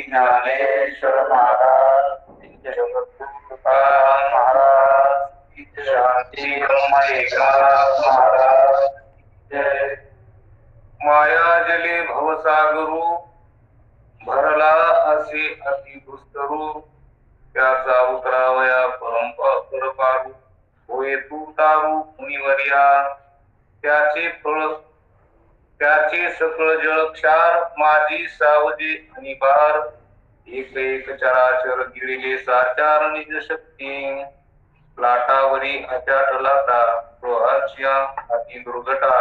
ज्ञानेश्वर महाराज जगद्गुरु महाराज शांती ब्रह्म एकनाथ महाराज जय। माया जले भवसागरू भरला असे अति दुस्तरू त्याचा उतरावया परंपारू होय तू तारू मुनिवर्या त्याचे फळ त्याचे सकळ जळ क्षार माझी सावजी अनिबार एक एक चराचर गिळले साचार निज शक्ती लाटावरी अचाट लाटा प्रहाच्या अति दुर्घटा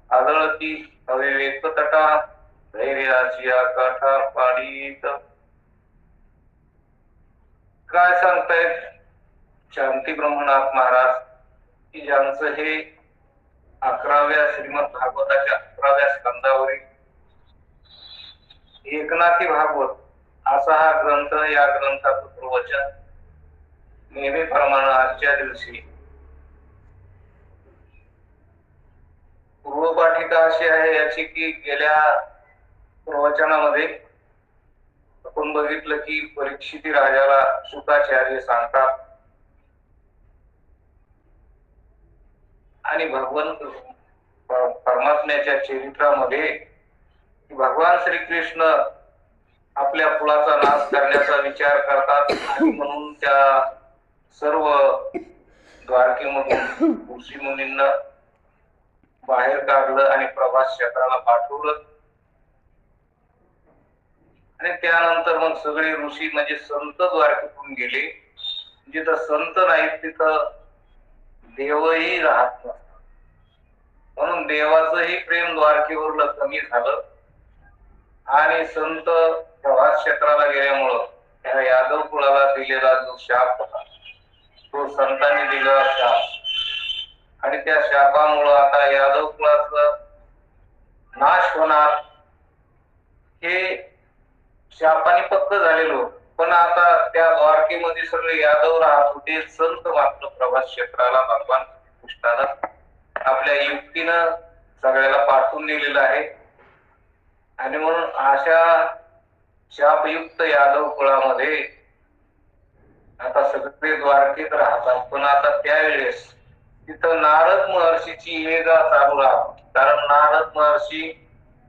आदळती अविवेक तटा धैर्याची काठा पाडीत। काय सांगतायत शांती ब्रह्मनाथ महाराज की ज्यांचं हे 11व्या श्रीमद भागवताच्या 11व्या स्कंदावरील एकनाथी भागवत असा हा ग्रंथ, या ग्रंथाचं प्रवचन नेहमीप्रमाणे आजच्या दिवशी पूर्वपाठिका अशी आहे याची की गेल्या प्रवचनामध्ये आपण बघितलं की परीक्षिती राजाला शुकाचार्य सांगतात आणि भगवंत परमात्म्याच्या चरित्रामध्ये भगवान श्रीकृष्ण आपल्या कुळाचा नाश करण्याचा विचार करतात आणि म्हणून त्या सर्व द्वारकेमधून ऋषी मुनींना बाहेर काढलं आणि प्रभास क्षेत्राला पाठवलं आणि त्यानंतर मग सगळे ऋषी म्हणजे संत द्वारकेतून गेले। जिथं संत नाहीत तिथं देवही राहत नसतात, म्हणून देवाचंही प्रेम द्वारकेवरलं कमी झालं आणि संत प्रभास क्षेत्राला गेल्यामुळं त्या यादव कुळाला दिलेला जो शाप होता तो संतांनी दिलेला शाप आणि त्या शापामुळं आता यादव कुळाचा नाश होणार हे शापाने पक्क झालेलो। पण आता त्या द्वारकेमध्ये सगळे यादव राहत होते, संत मात्र प्रभास क्षेत्राला भगवान कृष्णानं आपल्या युक्तीनं सगळ्याला पाठवून दिलेलं आहे आणि म्हणून अशा शापयुक्त यादव कुळामध्ये आता सगळे द्वारकेत राहतात। पण आता त्यावेळेस तिथं नारद महर्षीची ये जा चालू राहत, कारण नारद महर्षी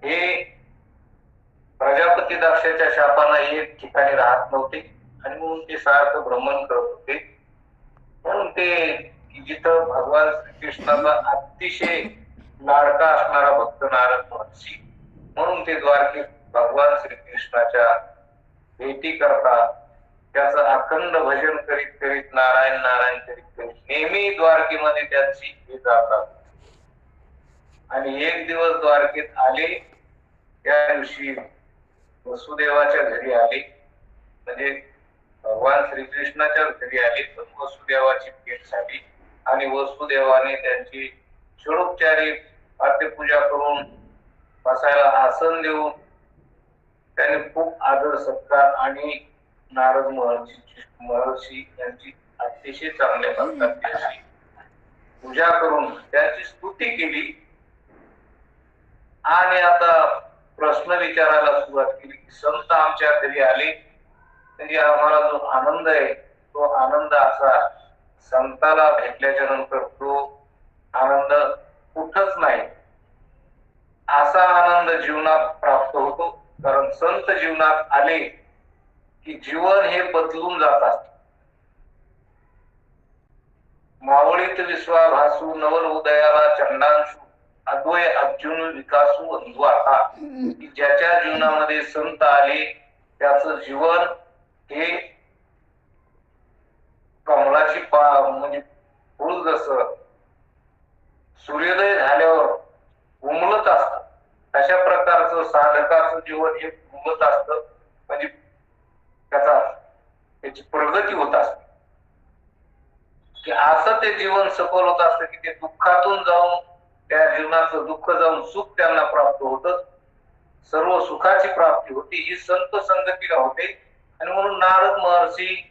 हे प्रजापती दक्षाच्या शापानं एक ठिकाणी राहत नव्हते आणि म्हणून ते सारखं भ्रमण करत होते। म्हणून ते जिथं भगवान श्रीकृष्णाचा अतिशय लाडका असणारा भक्त नारद महर्षी, म्हणून ते द्वारकेत भगवान श्रीकृष्णाच्या भेटी करतात, त्याचं अखंड भजन करीत करीत नारायण नारायण करीत करीत नेहमी द्वारकेमध्ये त्यांची हे जातात। आणि एक दिवस द्वारकेत आले, त्या दिवशी वसुदेवाच्या घरी आले, म्हणजे भगवान श्रीकृष्णाच्या घरी आले तर वसुदेवाची भेट झाली आणि वसुदेवाने त्यांची षोडोपचारी पाद्यपूजा करून बसायला आसन देऊन त्याने खूप आदर सत्कार आणि नारद महर्षी यांची अतिशय चांगल्या प्रकारची पूजा करून त्यांची स्तुती केली आणि आता प्रश्न विचारायला सुरुवात केली की संत आमच्या घरी आले म्हणजे आम्हाला जो आनंद आहे तो आनंद असा संताला भेटल्याच्या नंतर तो आनंद कुठंच नाही, असा आनंद जीवनात प्राप्त होतो। कारण संत जीवनात आले की जीवन हे बदलून जातात। मावळीत विश्वाभासू नवल उदयाला चंडांशू अद्वय अर्जुन विकासू अंधुआता, की ज्याच्या जीवनामध्ये संत आले त्याचं जीवन हे कमळाची म्हणजे फूल जसं सूर्योदय झाल्यावर उमलत असतं अशा प्रकारचं साधकाचं जीवन हे उमलत असतं, म्हणजे त्याची प्रगती होत असते की असं ते जीवन सफल होत असतं की ते दुःखातून जाऊन त्या जीवनाचं दुःख जाऊन सुख त्यांना प्राप्त होतं, सर्व सुखाची प्राप्ती होती, ही संत संगतीला होते। आणि म्हणून नारद महर्षी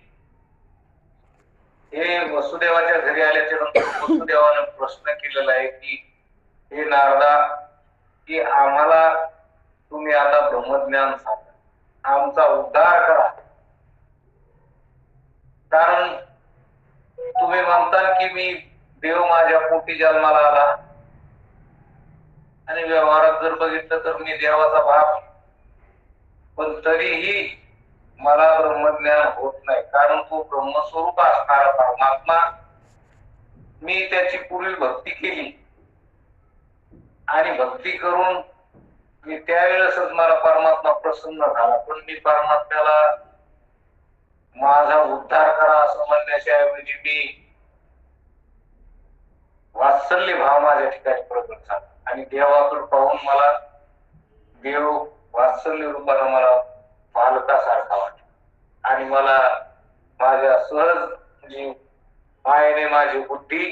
हे वसुदेवाच्या घरी आल्याच्या नंतर वसुदेवाने प्रश्न केलेला आहे की हे नारदा की आम्हाला तुम्ही आता ब्रह्मज्ञान सांगा आमचा उद्धार करा. कारण तुम्ही म्हणता की मी देव माझ्या पोटी जन्माला आला आणि व्यवहारात जर बघितलं तर मी देवाचा बाप, पण तरीही मला ब्रह्मज्ञान होत नाही. कारण तो ब्रह्मस्वरूप असणारा परमात्मा, मी त्याची पूर्वी भक्ती केली आणि भक्ती करून मी त्यावेळेसच मला परमात्मा प्रसन्न झाला. पण मी परमात्म्याला माझा उद्धार करा असं म्हणण्याच्या ऐवजी मी वात्सल्य भाव माझ्या ठिकाणी प्रकट झाला आणि देवाकडे पाहून मला देव वात्सल्य रूपानं मला पालकासारखा वाटला आणि मला माझ्या सहज म्हणजे मायेने माझी बुद्धी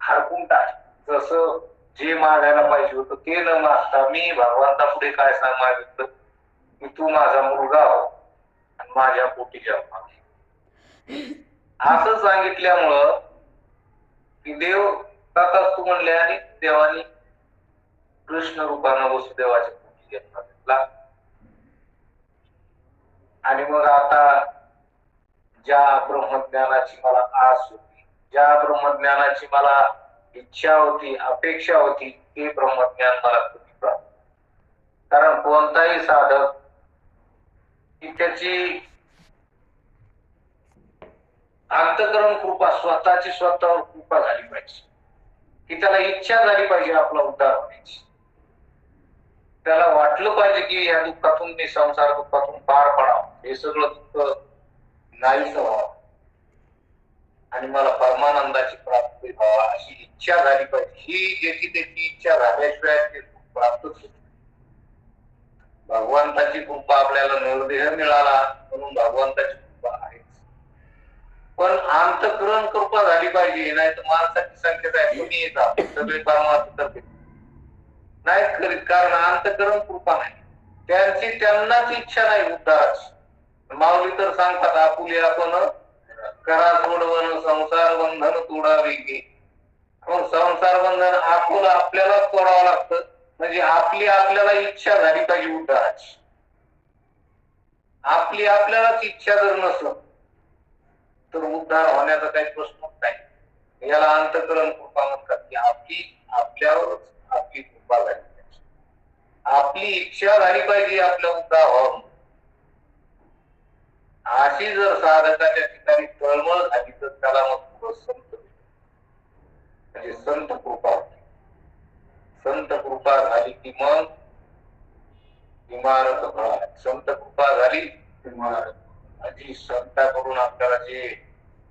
हरपून टाकली. जसं जे मागायला पाहिजे होतं ते न मागता मी भगवंता पुढे काय मागितलं की तू माझा मुलगा हो आणि माझ्या पोटी जन्मा. असं सांगितल्यामुळं की देव तू म्हणले आणि देवानी कृष्ण रूपानं वसुदेवाच्या पोटी जन्म घेतला. आणि मग आता ज्या ब्रह्मज्ञानाची मला आस होती, ज्या ब्रह्मज्ञानाची मला इच्छा होती, अपेक्षा होती, ते ब्रह्मज्ञान मला कधी प्राप्त. कारण कोणताही साधक की त्याची अंतःकरण कृपा, स्वतःची स्वतःवर कृपा झाली पाहिजे, की त्याला इच्छा झाली पाहिजे आपला उद्धार होण्याची. त्याला वाटलं पाहिजे की या दुःखातून मी संसार दुःखातून पार पडावं, हे सगळं दुःख नाहीच व्हावं आणि मला परमानंदाची प्राप्ती व्हावा अशी इच्छा झाली पाहिजे. ही ज्याची त्याची इच्छा झाल्याशिवाय ते प्राप्त होते. भगवंताची कृपा आपल्याला निर्देह मिळाला म्हणून भगवंताची कृपा आहेच, पण अंतःकरण कृपा झाली पाहिजे. नाही तर माणसाची संख्या आहे तुम्ही येतात सगळे परमात्मा नाही करीत, कारण अंतःकरण कृपा नाही. त्यांनाच इच्छा नाही उद्धाराची. माऊली तर सांगतात आपुले आपण करा सोडवण संसार बंधन तोडावे की. मग संसार बंधन आपुलं आपल्यालाच तोडावं लागतं. म्हणजे आपल्याला इच्छा झाली पाहिजे उद्धाराची. आपल्यालाच इच्छा जर नसलं तर उद्धार होण्याचा काही प्रश्नच नाही. याला अंतःकरण कृपा म्हणतात की आपल्यावरच आपली कृपा झाली पाहिजे, आपली इच्छा झाली पाहिजे आपल्या उद्धार व्हावं. अशी जर साधकाच्या ठिकाणी तळमळ झाली तर त्याला मग संत म्हणजे संत कृपा होती. संत कृपा झाली की मग इमारत होणार. संत कृपा झाली इमारत. संताकडून आपल्याला जे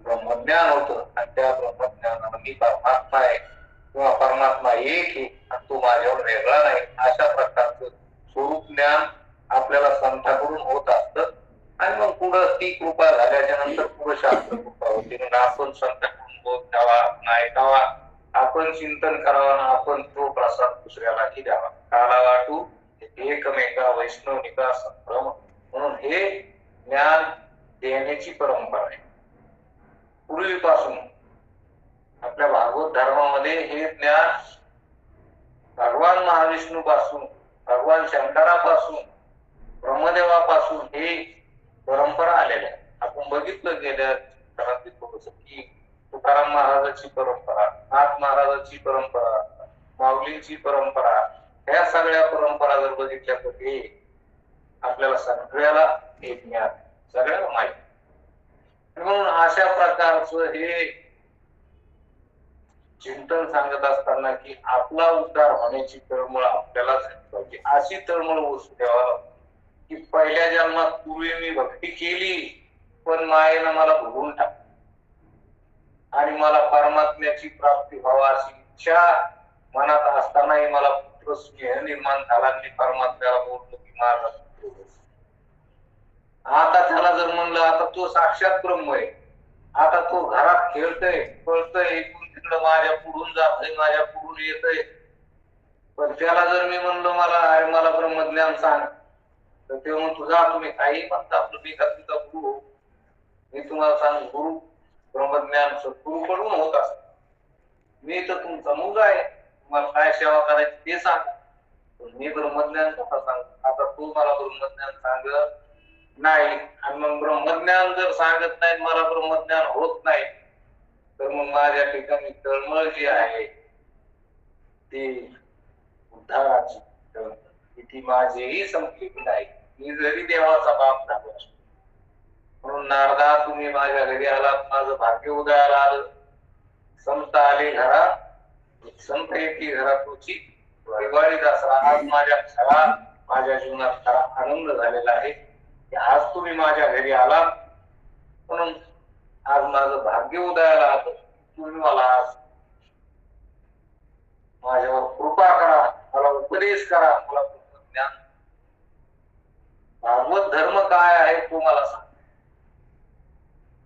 ब्रह्मज्ञान होतं आणि त्या ब्रह्मज्ञानाला मी परमात्मा आहे किंवा परमात्मा एक आहे आणि तो माझ्यावर वेगळा नाही अशा प्रकारचं स्वरूप ज्ञान आपल्याला संताकडून होत असतं. आणि मग पुढं ती कृपा झाल्याच्या नंतर पुढे शास्त्र कृपा होती. मग आपण संताकडून बोध घ्यावा, ऐकावा, आपण चिंतन करावं, आपण तो प्रसाद दुसऱ्यालाही द्यावा. काला वाटू एकमेका वैष्णवनिका संभ्रम म्हणून हे ज्ञान देण्याची परंपरा आहे पूर्वीपासून. आपल्या भागवत धर्मामध्ये हे ज्ञान भगवान महाविष्णू पासून, भगवान शंकरापासून, ब्रह्मदेवापासून हे परंपरा आलेल्या आहे. आपण बघितलं गेल्या थोडस की तुकाराम महाराजांची परंपरा, नाथ महाराजांची परंपरा, माऊलींची परंपरा, ह्या सगळ्या परंपरा जर बघितल्या तर हे आपल्याला सगळ्याला हे ज्ञान सगळ्याला माहिती. म्हणून अशा प्रकारचं हे चिंतन सांगत असताना की आपला उद्धार होण्याची तळमळ आपल्यालाच पाहिजे. अशी तळमळ वसुदेवाला की पहिल्या जन्मात पूर्वी मी भक्ती केली पण मायेनं मला भुगून टाकलं आणि मला परमात्म्याची प्राप्ती व्हावा अशी इच्छा मनात असतानाही मला पुत्र स्नेह निर्माण झाला. मी परमात्म्याला बोलतो की माझा पुत्र. आता त्याला जर म्हणलं आता तो साक्षात ब्रह्म आहे, आता तो घरात खेळतोय पळतोय, इकडून तिकडं माझ्या पुढून जातोय, माझ्या पुढून येतोय, पण त्याला जर मी म्हणलो मला ब्रह्मज्ञान सांग तर ते म्हणून तुझा तुम्ही काही म्हणता आपलं मी का तुझा गुरु, मी तुम्हाला सांग गुरु ब्रह्मज्ञान सद्गुरूकडून होत असत. मी तर तुमचा मुलगा आहे, तुम्हाला काय सेवा करायची ते सांग. मी ब्रह्मज्ञान कसा सांग, आता तू मला ब्रह्मज्ञान सांगत नाही आणि मग ब्रह्मज्ञान जर सांगत नाही, मला ब्रह्मज्ञान होत नाही, तर मग माझ्या ठिकाणी तळमळ जी आहे ती उद्धाराची, ती माझीही संपलेली नाही. मी जरी देवाचा बाप झालो असतो. म्हणून नारदा तुम्ही माझ्या घरी आलात, माझं भाग्य उदयाला आलं. संत आले घरात, संत येते घरातूची दिवाळी दसरा. आज माझ्या घरात, माझ्या जीवनात खरा आनंद झालेला आहे की आज तुम्ही माझ्या घरी आलात, म्हणून आज माझं भाग्य उदयाला आलं. तुम्ही मला आज माझ्यावर कृपा करा, मला उपदेश करा, मला ज्ञान, भागवत धर्म काय आहे तो मला सांग.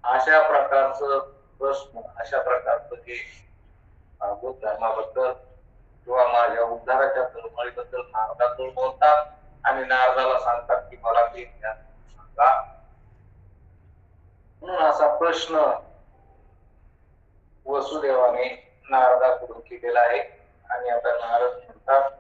अशा प्रकारचं प्रश्न, अशा प्रकारचं जे भागवत धर्माबद्दल किंवा माझ्या उद्धाराच्या तळमळीबद्दल नारदातून बोलतात आणि नारदाला सांगतात की मला ते ज्ञान सांगा. म्हणून असा प्रश्न वसुदेवाने नारदाकडून केलेला आहे. आणि आता नारद म्हणतात,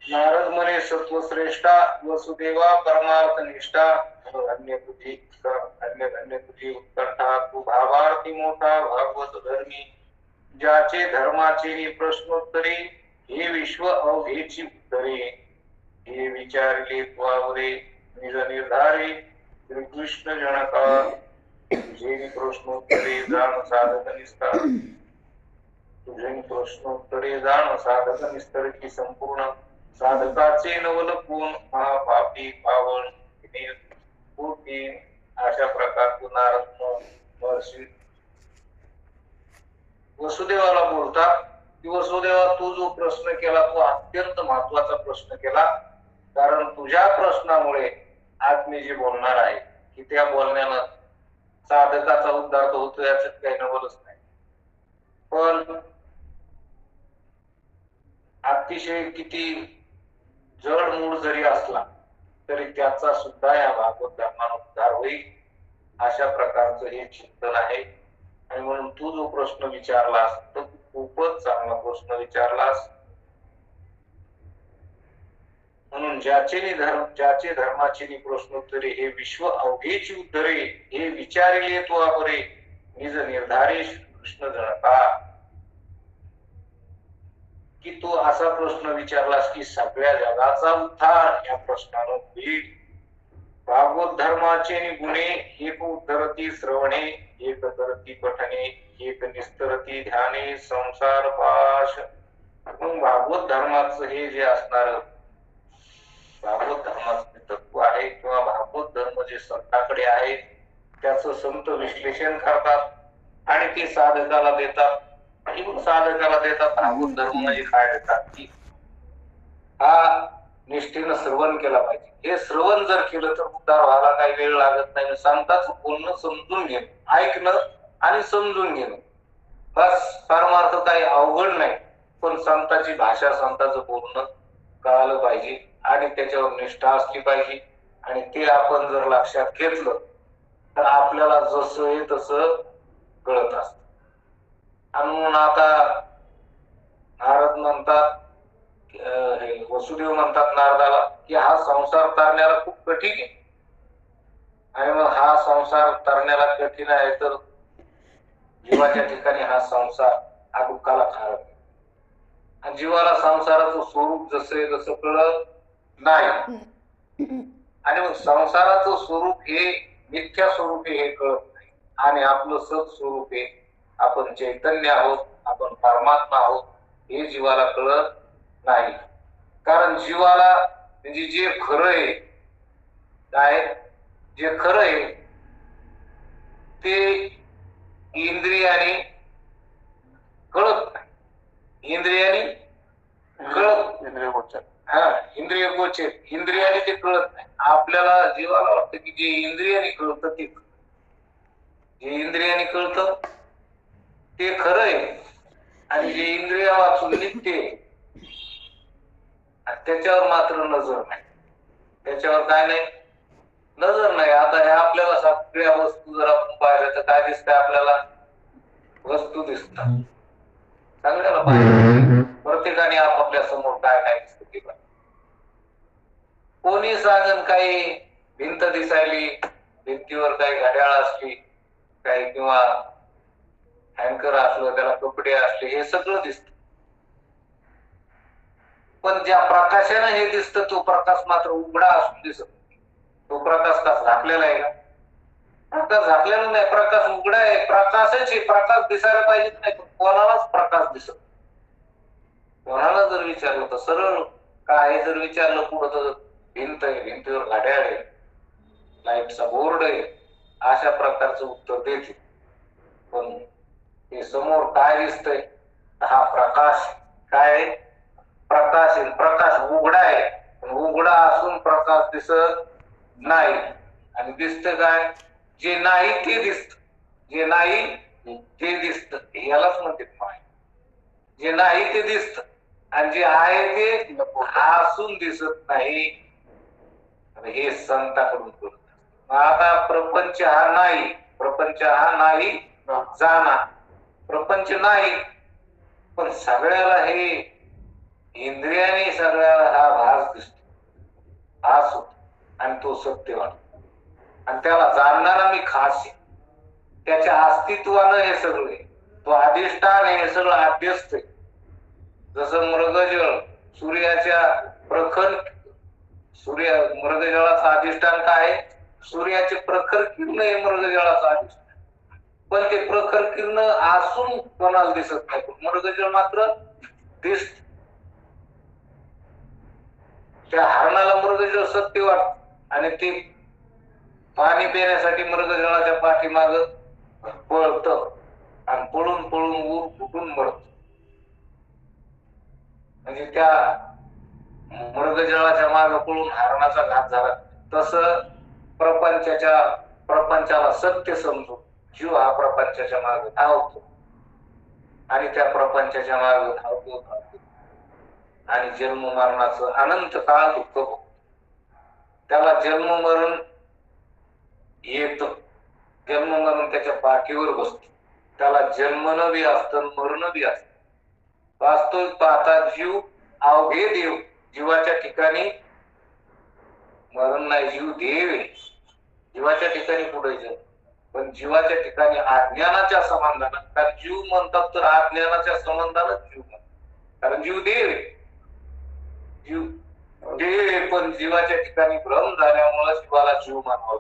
नारद म्हणे सत्वश्रेष्ठा वसुदेवा परमार्थ निष्ठा, अन्य तुझी उत्कंठा, तू भावार्थी मोठा भागवत धर्मी, ज्याचे धर्माचे प्रश्नोत्तरे, हे विश्व अवघेची उत्तरे, हे विचारले त्वावरे निज निर्धारे, श्रीकृष्ण जनका तुझे प्रश्नोत्तरे जाण साधक निष्ठा, तुझे प्रश्नोत्तरे जाण साधक निष्ठा की संपूर्ण साधकाचे नवल कोण महापापी पावन. अशा प्रकारचे नारद महर्षी वसुदेवाला बोलतात की वसुदेवा, तू जो प्रश्न केला तो अत्यंत महत्वाचा प्रश्न केला, कारण तुझ्या प्रश्नामुळे आज मी जे बोलणार आहे की त्या बोलण्यानं साधकाचा उद्धार होतो याच्यात काही नवलच नाही. पण अतिशय किती जड मूळ जरी असला तरी त्याचा सुद्धा या भागवत धर्मानं उद्धार होईल, अशा प्रकारचं हे चिंतन आहे. आणि म्हणून तू जो प्रश्न विचारलास तो खूपच चांगला प्रश्न विचारलास. म्हणून ज्याचे धर्माचे प्रश्नोत्तरे, हे विश्व अवघेची उत्तरे, हे विचारिले तो बरे निज निर्धारे कृष्ण जनका. की तू असा प्रश्न विचारलास की सगळ्या जगाचा उद्धार या प्रश्नानं होईल. भागवत धर्माचे गुणे, एक उद्धरती श्रवणे, एक करती पठणे, एक निस्तरती ध्याने, संसार पाश. मग भागवत धर्माचं हे जे असणार भागवत धर्माचं तत्व आहे किंवा भागवत धर्म जे संतांकडे आहे त्याचं संत विश्लेषण करतात आणि ते साधकाला देतात. साधकाला देतात भागवत धर्म म्हणजे काय देतात की हा निष्ठेनं श्रवण केला पाहिजे. हे श्रवण जर केलं तर उद्धार व्हायला काही वेळ लागत नाही. संतांचं बोलणं समजून घेणं, ऐकणं आणि समजून घेणं, बस परमार्थ काही अवघड नाही. पण संतांची भाषा, संतांचं बोलणं कळालं पाहिजे आणि त्याच्यावर निष्ठा असली पाहिजे. आणि ते आपण जर लक्षात घेतलं तर आपल्याला जसं आहे तसं कळत असत. आणि म्हणून आता नारद म्हणतात, वसुदेव म्हणतात नारदाला की हा संसार तरण्याला खूप कठीण आहे. आणि मग हा संसार तरण्याला कठीण आहे तर जीवाच्या ठिकाणी हा संसार हा दुःखाला कारण. आणि जीवाला संसाराचं स्वरूप जसं कळत नाही. आणि मग संसाराचं स्वरूप हे मिथ्या स्वरूप हे कळत नाही. आणि आपलं सत स्वरूप हे आपण चैतन्य आहोत, आपण परमात्मा आहोत हे जीवाला कळत नाही. कारण जीवाला म्हणजे जे खरं आहे, काय जे खरं आहे ते इंद्रियाने कळत नाही. इंद्रियाने कळत, इंद्रिय गोचर इंद्रियाने ते कळत नाही. आपल्याला जीवाला वाटतं की जे इंद्रियाने कळतं ते, जे इंद्रियाने कळतं ते खरं आहे. आणि जे इंद्रिया वाचून निघते त्याच्यावर मात्र नजर नाही. त्याच्यावर काय नाही, नजर नाही. आता ह्या आपल्याला सगळ्या वस्तू जर आपण पाहिल्या तर काय दिसतंय आपल्याला? वस्तू दिसतात सगळ्याला पाहिजे. प्रत्येकाने आपापल्या समोर काय काय दिसतं ते पाहिजे. कोणी सांगन काही भिंत दिसायली, भिंतीवर काही घड्याळ असली काही किंवा हँकर असलं, त्याला कपडे असले, हे सगळं दिसत. पण ज्या प्रकाशाने हे दिसतं तो प्रकाश मात्र उघडा असून दिसत. तो प्रकाश का झाकलेला आहे का? प्रकाश झाकलेला नाही, प्रकाश उघडा आहे. प्रकाशच आहे, प्रकाश दिसायला पाहिजे नाही, पण कोणालाच प्रकाश दिसत. कोणाला जर विचारलं तर सरळ काय जर विचारलं पुढं तर भिंत आहे, भिंतीवर घड्याळ आहे, लाईटचा बोर्ड आहे, अशा प्रकारचं उत्तर देते. पण हे समोर काय दिसतंय? हा प्रकाश काय आहे? प्रकाश आहे. प्रकाश उघडा आहे, पण उघडा असून प्रकाश दिसत नाही. आणि दिसतं काय? जे नाही ते दिसत. जे नाही ते दिसत, यालाच म्हणते माया. जे नाही ते दिसत आणि जे आहे ते असून दिसत नाही. हे संताकडून करत. आता प्रपंच हा नाही, प्रपंच हा नाही जाणार. प्रपंच नाही, पण सगळ्याला हे इंद्रियाने सगळ्याला हा भास दिसतो, भास होतो आणि तो सत्य वाटतो. आणि त्याला जाणणारा मी खास आहे. त्याच्या अस्तित्वानं हे सगळं आहे. तो अधिष्ठान हे सगळं अध्यस्त आहे. जसं मृगजळ सूर्याच्या प्रखर मृगजळाचं अधिष्ठान काय? सूर्याचे प्रखर किरण हे मृगजळाचं अधिष्ठान. पण ते प्रखर किरण असून कोणाला दिसत नाही, पण मृगजळ मात्र दिसत. त्या हरणाला मृगजळ सत्य वाटत आणि ते पाणी पिण्यासाठी मृगजळाच्या पाठीमाग पळत आणि पळून पळून ऊर फुटून मरत. म्हणजे त्या मृगजळाच्या मागे पळून हरणाचा घात झाला. तसं प्रपंचाला सत्य समजून जीव हा प्रपंचाच्या मागे धावतो आणि त्या प्रपंचाच्या मागे धावतो आणि जन्म मरणाचं अनंत काळ दुःख भोगतो. त्याला जन्म मरण येत, जन्म मरण त्याच्या पाठीवर बसतो. त्याला जन्मन बी असतं, मरण बी असतं. वास्तविक पाहता जीव अवघे देव. जीवाच्या ठिकाणी मरण नाही, जीव देव आहे. जीवाच्या ठिकाणी पुढे जन्म, पण जीवाच्या ठिकाणी अज्ञानाच्या संबंधानं. कारण जीव म्हणतात तर अज्ञानाच्या संबंधानच जीव म्हणतात, कारण जीव देव आहे. जीव देव आहे, पण जीवाच्या ठिकाणी भ्रम झाल्यामुळे जीवाला जीव मानवत.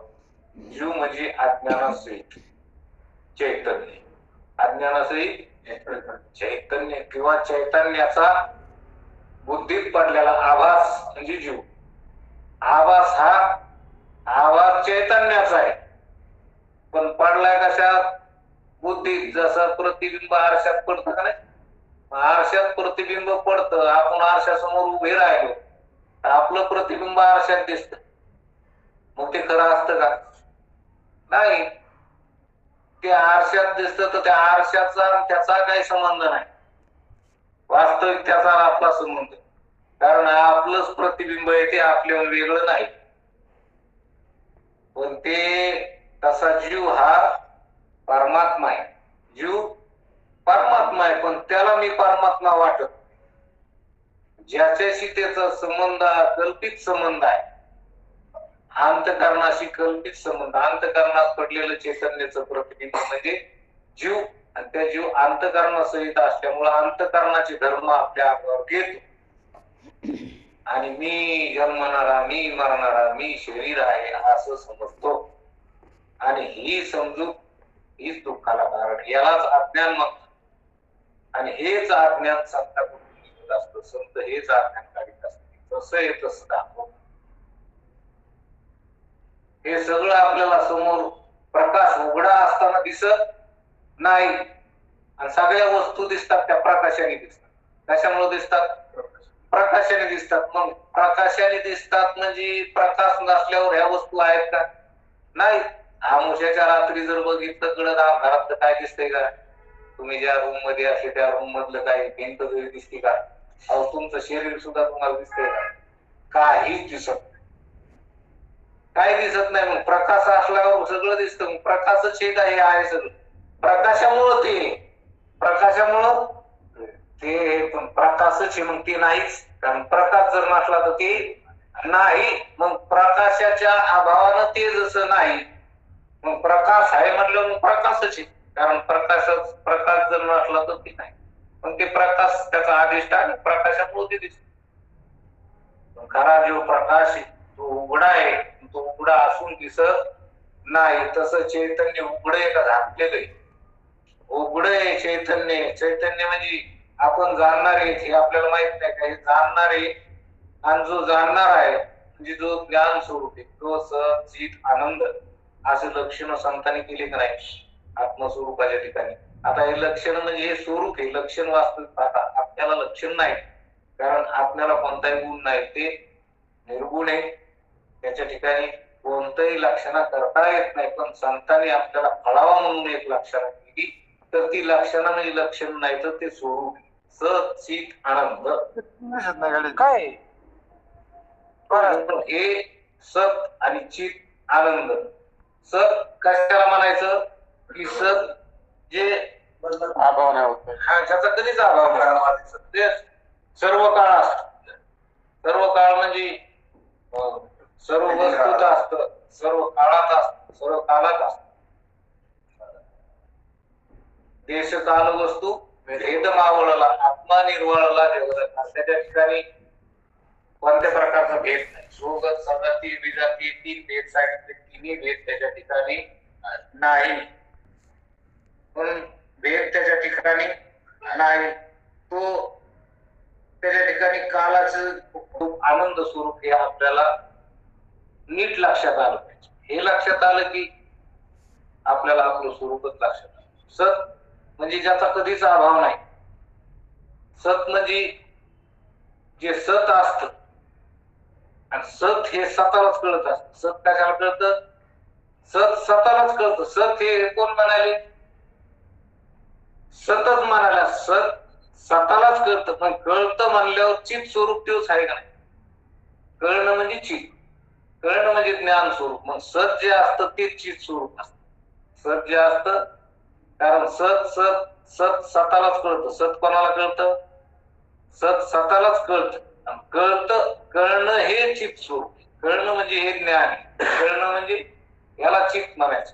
जीव म्हणजे अज्ञानासहित चैतन्य. अज्ञानासहित चैतन्य किंवा चैतन्याचा बुद्धीत पडलेला आभास म्हणजे जीव. आभास चैतन्याचा आहे, पण पडलाय कशात? बुद्धीत. जसं प्रतिबिंब आरशात पडतं का नाही, आरशात प्रतिबिंब पडतं. आपण आरशासमोर उभे राहिलो तर आपलं प्रतिबिंब आरशात दिसत. मग ते खरं असतं का? नाही. ते आरशात दिसतं तर त्या आरशाचा त्याचा काही संबंध नाही. वास्तविक त्याचा आपला संबंध, कारण आपलंच प्रतिबिंब आहे, ते आपल्या वेगळं नाही. पण ते तसा जीव हा परमात्मा आहे. जीव परमात्मा आहे, पण त्याला मी परमात्मा वाटत. ज्याच्याशी त्याचा संबंध कल्पित संबंध आहे, अंतःकरणाशी कल्पित संबंध. अंतःकरणात पडलेलं चैतन्याचं प्रतिबिंब म्हणजे जीव, आणि त्या जीव अंतःकरणासहित असल्यामुळे अंतःकरणाचे धर्म आपल्या अंगावर घेतो. आणि मी जन्मणारा, मी मरणारा, मी शरीर आहे असं समजतो. आणि ही समजूक हीच दुःखाला कारण. यालाच अज्ञान म्हणतात. आणि हेच अज्ञान संताकडून निघत असतं. संत हेच अज्ञान काढीत असते. तसं आहे तसं दाखव. हे सगळं आपल्याला समोर प्रकाश उघडा असताना दिसत नाही, आणि सगळ्या वस्तू दिसतात त्या प्रकाशाने दिसतात. कशामुळे दिसतात? प्रकाशाने दिसतात. मग प्रकाशाने दिसतात म्हणजे प्रकाश नसल्यावर ह्या वस्तू आहेत का? नाही. आमुष्याच्या रात्री जर बघितलं कळत घरात काय दिसतंय का? तुम्ही ज्या रूम मध्ये असले त्या रूम मधलं काही भिंत जरी दिसते का? अहो तुमचं शरीर सुद्धा तुम्हाला दिसतंय का? काहीच दिसत नाही. काय दिसत नाही. मग प्रकाश असल्यावर सगळं दिसतं. मग प्रकाशच एक आहे सगळं. प्रकाशामुळं प्रकाशामुळं ते पण प्रकाशच आहे. मग ते नाहीच. कारण प्रकाश जर नसला तर ते नाही. मग प्रकाशाच्या अभावानं ते जसं नाही, मग प्रकाश आहे म्हटलं मग प्रकाशच आहे. कारण प्रकाश जर नसला तर ते नाही. पण ते प्रकाश त्याचा अधिष्ठान प्रकाशामुळे ते दिसत. खरा जो प्रकाश आहे तो उघडा आहे. तो उघडा असून दिसत नाही. तसं चैतन्य उघड आहे का झाकलेलं आहे? उघड आहे चैतन्य. चैतन्य म्हणजे आपण जाणणार आहे हे आपल्याला माहित नाही का? हे जाणणार आहे. आणि जो जाणणार आहे म्हणजे जो ज्ञान स्वरूप आहे तो सचित आनंद असे लक्षण संतांनी केले का नाही आत्मस्वरूपाच्या ठिकाणी? आता हे लक्षण म्हणजे हे स्वरूप आहे. लक्षण वास्तविक आता आपल्याला लक्षण नाही, कारण आपल्याला कोणताही गुण नाही. ते निर्गुण आहे. त्याच्या ठिकाणी कोणतंही लक्षणा करता येत नाही. पण संतांनी आपल्याला कळावा म्हणून एक लक्षणा केली. तर ती लक्षणा म्हणजे लक्षण नाही तर ते स्वरूप सचित आनंद काय हे सत आणि चित आनंद. सत कशाला म्हणायचं की सत जे अभाव नाही होत. हा ज्याचा कधीच अभाव नाही. ते सर्व काळ असत. सर्व काळ म्हणजे सर्व वस्तूत असत, सर्व काळात असत, सर्व काळात असत. देश काल वस्तू भेद मावळला आत्मा निर्वाळला देवदत्ता. त्याच्या ठिकाणी कोणत्या प्रकारचा भेद नाही. सोगत सजाती विजाती तीन भेद सांगितले. तिन्ही भेद त्याच्या ठिकाणी नाही. पण भेद त्याच्या ठिकाणी नाही. तो त्याच्या ठिकाणी कालाचं खूप आनंद स्वरूप हे आपल्याला नीट लक्षात आलं पाहिजे. हे लक्षात आलं की आपल्याला आपलं स्वरूपच लक्षात आलं. सत म्हणजे ज्याचा कधीच अभाव नाही. सत म्हणजे जे सत असत आणि सत हे स्वतःलाच कळत असत. सत कशाला कळतं? सत स्वतःलाच कळतं. सत हे कोण म्हणाले? सतच म्हणाला. सत स्वतःलाच कळतं. पण कळतं म्हणल्यावर चित स्वरूप तेच आहे का नाही? कळणं म्हणजे चित, कळणं म्हणजे ज्ञान स्वरूप. मग सत जे असतं ते चित स्वरूप असत. सत जे असत, कारण सत सत सत स्वतःलाच कळतं. सत कोणाला कळतं? सत स्वतःलाच कळतं. कळतं कळणं हे चित स्वरूप. कळणं म्हणजे हे ज्ञान. कळणं म्हणजे याला चित म्हणायचं.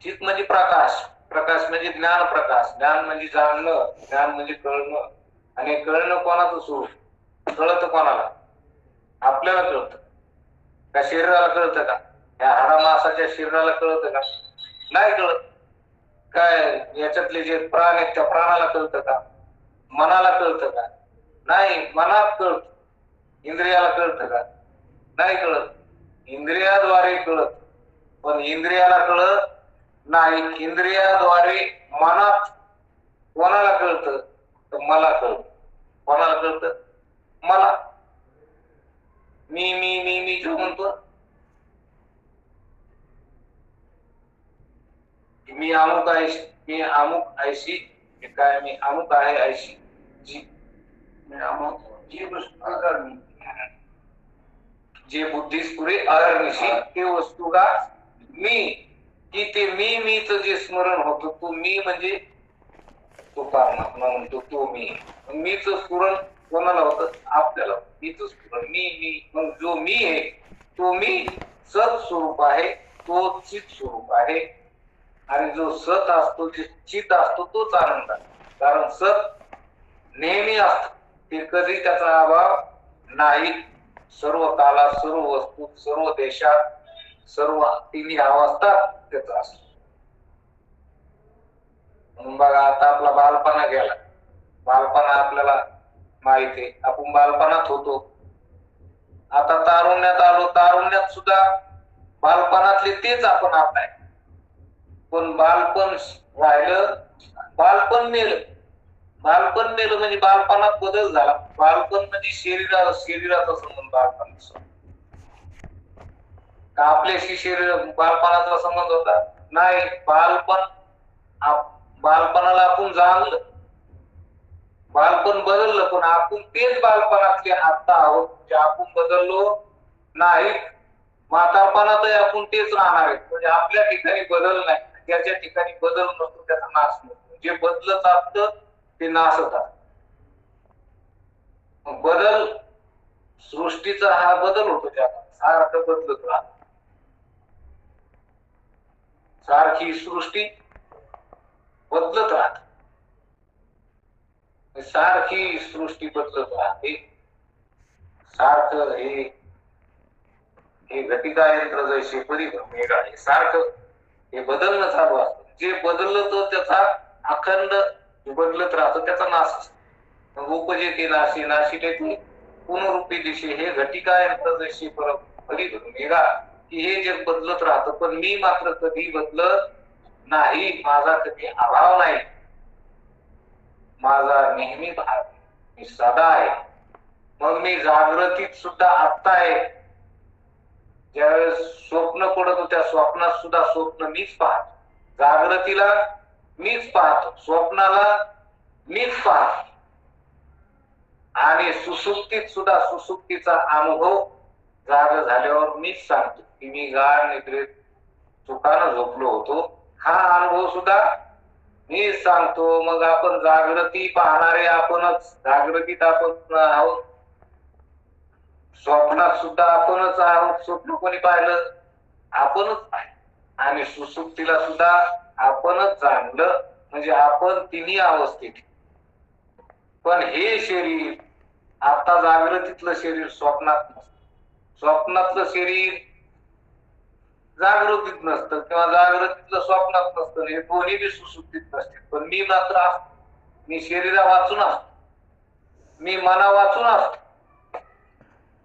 चित म्हणजे प्रकाश. प्रकाश म्हणजे ज्ञान प्रकाश. ज्ञान म्हणजे जाणणं. ज्ञान म्हणजे कळणं. आणि कळणं कोणाचं स्वरूप? कळतं कोणाला? आपल्याला कळतं का? शरीराला कळतं का? या हाडामासाच्या शरीराला कळतं का? नाही कळत. काय याच्यातले जे प्राण आहेत त्या प्राणाला कळतं का? मनाला कळतं का? नाही. मनात कळत. इंद्रियाला कळतं का? नाही कळत. इंद्रियाद्वारे कळत, पण इंद्रियाला कळत नाही. इंद्रियाद्वारे मनात कोणाला कळतं? तर मला कळत. कोणाला कळतं? मला. मी मी मी मी जो म्हणतो मी अमुक आहे, मी अमुक ऐशी काय, मी अमुक आहे ऐशी जी जी वस्तू जे बुद्धीस पुरे अरनिशी ते वस्तू का मी, की ते मीच जे स्मरण होतं. तो मी म्हणजे तो परमात्मा म्हणतो तो मी. मीच स्फुरण कोणाला होतं? आपल्याला. मीच स्फुरण मी. मग जो मी आहे तो मी सत स्वरूप आहे. तो चित स्वरूप आहे. आणि जो सत असतो, जे चित असतो तोच आनंद आहे. कारण सत नेहमी असत. ते कधी त्याचा अभाव नाही. सर्व काळात, सर्व वस्तू, सर्व देशात, सर्व तिन्ही अवस्थात त्याचा असतो. म्हणून बघा, आता आपला बालपणा गेला. बालपणा आपल्याला माहिती आहे. आपण बालपणात होतो. आता तारुण्यात आलो. तारुण्यात सुद्धा बालपणातले तेच आपण आता आहे. पण बालपण राहिलं, बालपण मेलं. बालपण मेलं म्हणजे बालपणात बदल झाला. बालपण म्हणजे शरीराचा संबंध बालपण का आपल्याशी शरीर बालपणाचा संबंध होता? नाही. बालपणाला आपण जाणलं, बालपण बदललं, पण आपण तेच बालपणातले आता आहोत. जे आपण बदललो नाही. म्हातारपणातही आपण तेच राहणार आहे. म्हणजे आपल्या ठिकाणी बदल नाही, ज्याच्या ठिकाणी बदल नसतो त्याचा नाश नसतो. जे बदलत असतं ते नाशत असतं. बदल सृष्टीचा हा बदल होतो, जगात सारखं बदलत राहत. सारखी सृष्टी बदलत राहते, सारखी सृष्टी बदलत राहते. सारखं हे घटिका यंत्र जैसे परिभ्रमेगा, हे सारखं हे बदलणं चालू असतं. जे बदललं त्याचा अखंड बदलत राहतो, त्याचा नाश असतो. उपजेते नाशी, नाशी ते पुनरुपी दिशे, हे घटिका यंत्र जैसे परिभ्रमेगा, की हे जग बदलत राहतं. पण मी मात्र कधी बदलत नाही, माझा कधी अभाव नाही, माझा नेहमी भाग, मी सदा आहे. मग मी जागृतीत सुद्धा आत्ता आहे. ज्यावेळेस स्वप्न पडतो त्या स्वप्नात सुद्धा स्वप्न मीच पाहतो, जागृतीला मीच पाहतो, स्वप्नाला मीच पाहतो. आणि सुसुप्तीत सुद्धा सुसुप्तीचा अनुभव जाग झाल्यावर मीच सांगतो की मी गाढ निद्रेत सुखानं झोपलो होतो. हा अनुभव सुद्धा मीच सांगतो. मग आपण जागृती पाहणारे आपणच, जागृतीत आपण आहोत, स्वप्नात सुद्धा आपणच आहोत. स्वप्न कोणी पाहिलं? आपणच आहे. आणि सुसुप्तीला सुद्धा आपणच जाणलं, म्हणजे आपण तिन्ही अवस्थेत. पण हे शरीर आता जागृतीतलं शरीर स्वप्नात नसतं, स्वप्नातलं शरीर जागृतीत नसतं, किंवा जागृतीतलं स्वप्नात नसतं. हे दोन्ही बी सुसुप्तीत नसते. पण मी मात्र असतो, मी शरीरा वाचून असतो, मी मना वाचून असतो.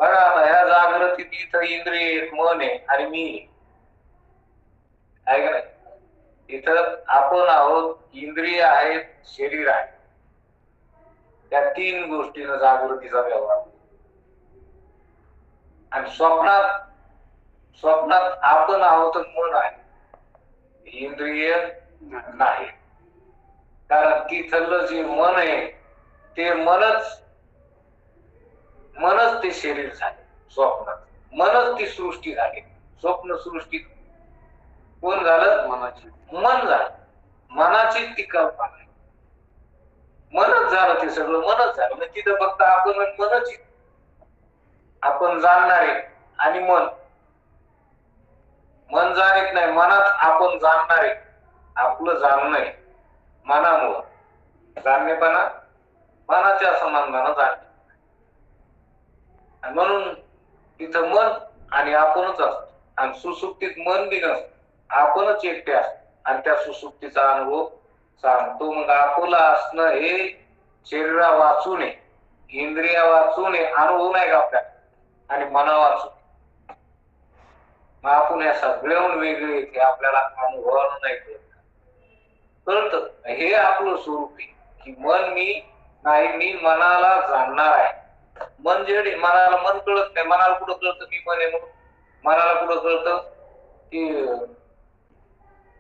बघा आता ह्या जागृतीत इथं इंद्रिय मन आहे आणि मी आहे का नाही. इथं आपण आहोत, इंद्रिय आहेत, शरीर आहे. त्या तीन गोष्टीनं जागृतीचा व्यवहार. आणि स्वप्नात आपण आहोत, मन आहे, इंद्रिय नाही. कारण तिथलं जे मन आहे ते मनच ते शरीर झाले. स्वप्नात मनच ती सृष्टी झाली. स्वप्न सृष्टी कोण झालं? मनाची, मन झालं. मनाची ती कल्पना आहे, मनच झालं. ते सगळं मनच झालं. म्हणजे तिथं फक्त आपण मनच, आपण जाणणारे आणि मन जाणत नाही. मनात आपण जाणणारे, आपलं जाणणं आहे मनामुळं. जाणणेपणा मनाच्या संबंधानं जाणणे. म्हणून तिथं मन आणि आपणच असतो. आणि सुसुप्तीत मन बी नसतं, आपणच एकटे असतो. आणि त्या सुसुप्तीचा अनुभव सांगतो. मग आपलं असणं हे शरीरा वाचून आहे, इंद्रिया वाचून आहे, अनुभव नाही का आपल्याला, आणि मना वाचून. मग आपण या सगळ्याहून वेगळे ते आपल्याला अनुभवानं नाही कळत. हे आपलं स्वरूप आहे की मन मी नाही, मी मनाला जाणणार आहे. मन जे मनाला, मन कळत नाही. मनाला कुठं कळतं मी मन आहे म्हणून? मनाला कुठं कळतं की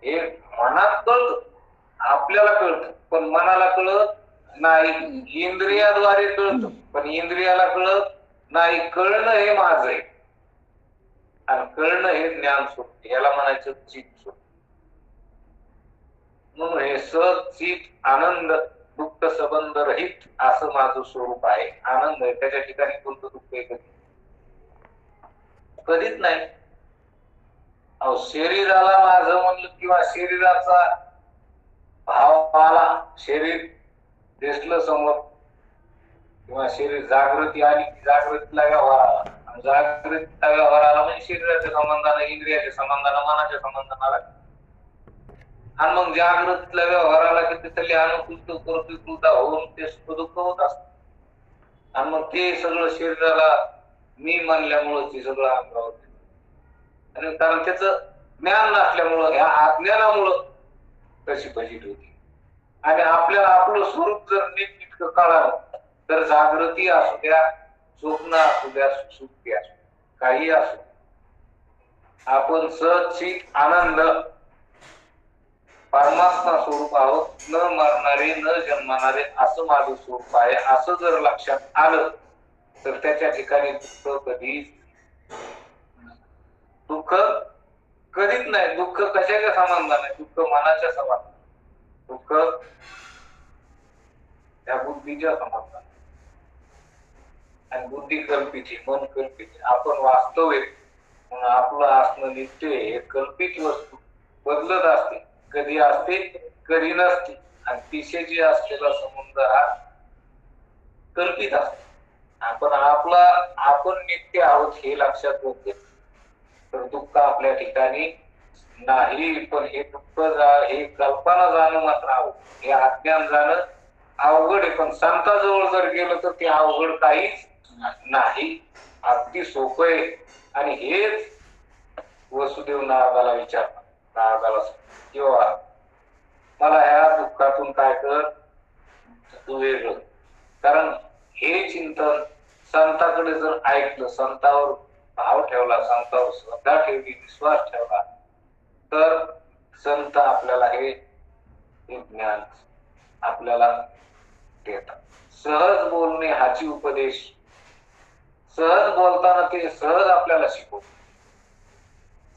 हे मनात कळत, आपल्याला कळत, पण मनाला कळत नाही. इंद्रियाद्वारे कळत, पण इंद्रियाला कळत नाही. कळणं हे माझं आहे आणि कळणं हे ज्ञान स्वरूप, याला म्हणायचं चित स्वरूप. म्हणून हे सत चित आनंद दुःख संबंध रहित असं माझं स्वरूप आहे. आनंद आहे, त्याच्या ठिकाणी कोणतं दुःख आहे कधीच नाही. अहो शरीराला माझं म्हणलं किंवा शरीराचा भाव आला, शरीर दिसलं समोर, किंवा शरीर जागृती आली, जागृतीला व्यवहार आला. जागृतीचा व्यवहार आला म्हणजे शरीराच्या संबंधानं, इंद्रियाच्या संबंधानं, मनाच्या संबंधानं आला. आणि मग जागृतीतल्या व्यवहाराला की तिथली अनुकूलता होऊन ते सुख दुःख होत असत. आणि मग ते सगळं शरीराला मी मानल्यामुळं ते सगळं अंगावर, आणि कारण त्याचं ज्ञान नसल्यामुळं, ह्या अज्ञानामुळं तशी फजित होती. आणि आपल्याला आपलं स्वरूप जर नीटनेटकं कळालं तर जागृती असू द्या, स्वप्न असू द्या, सुसुप्ती असू द्या, काही असू, आपण सचित आनंद परमात्मा स्वरूप आहोत. न मरणारे, न जन्मणारे असं माझं स्वरूप आहे. असं जर लक्षात आलं तर त्याच्या ठिकाणी दुःख कधीच. दुःख कधीच नाही. दुःख कशाच्या संबंधाने नाही, दुःख मनाच्या संबंधाने, दुःख त्या बुद्धीच्या संबंधाने. आणि बुद्धी कल्पिती, मन कल्पित, आपण वास्तविक म्हणून आपलं असणं नित्य हे कल्पित वस्तू बदलत असते, कधी असते कधी नसते. आणि तिशेची असलेला संबंध हा कल्पित असतो. आपण नित्य आहोत हे लक्षात घेतले तर दुःख आपल्या ठिकाणी नाही. पण हे दुःख हे कल्पना जाणं मात्र आहोत, हे अज्ञान जाणं अवघड आहे. पण संताजवळ जर गेलं तर ते अवघड काहीच नाही, अगदी सोपं आहे. आणि हेच वसुदेव नारदाला विचारतात, नारदाला किंवा मला ह्या दुःखातून काय कर, तू वेगळं. कारण हे चिंतन संताकडे जर ऐकलं, संतावर भाव ठेवला, संतावर श्रद्धा ठेवली, विश्वास ठेवला तर संत आपल्याला हे ज्ञान आपल्याला देतात. सहज बोलणे हाची उपदेश, सहज बोलताना ते सहज आपल्याला शिकवतात.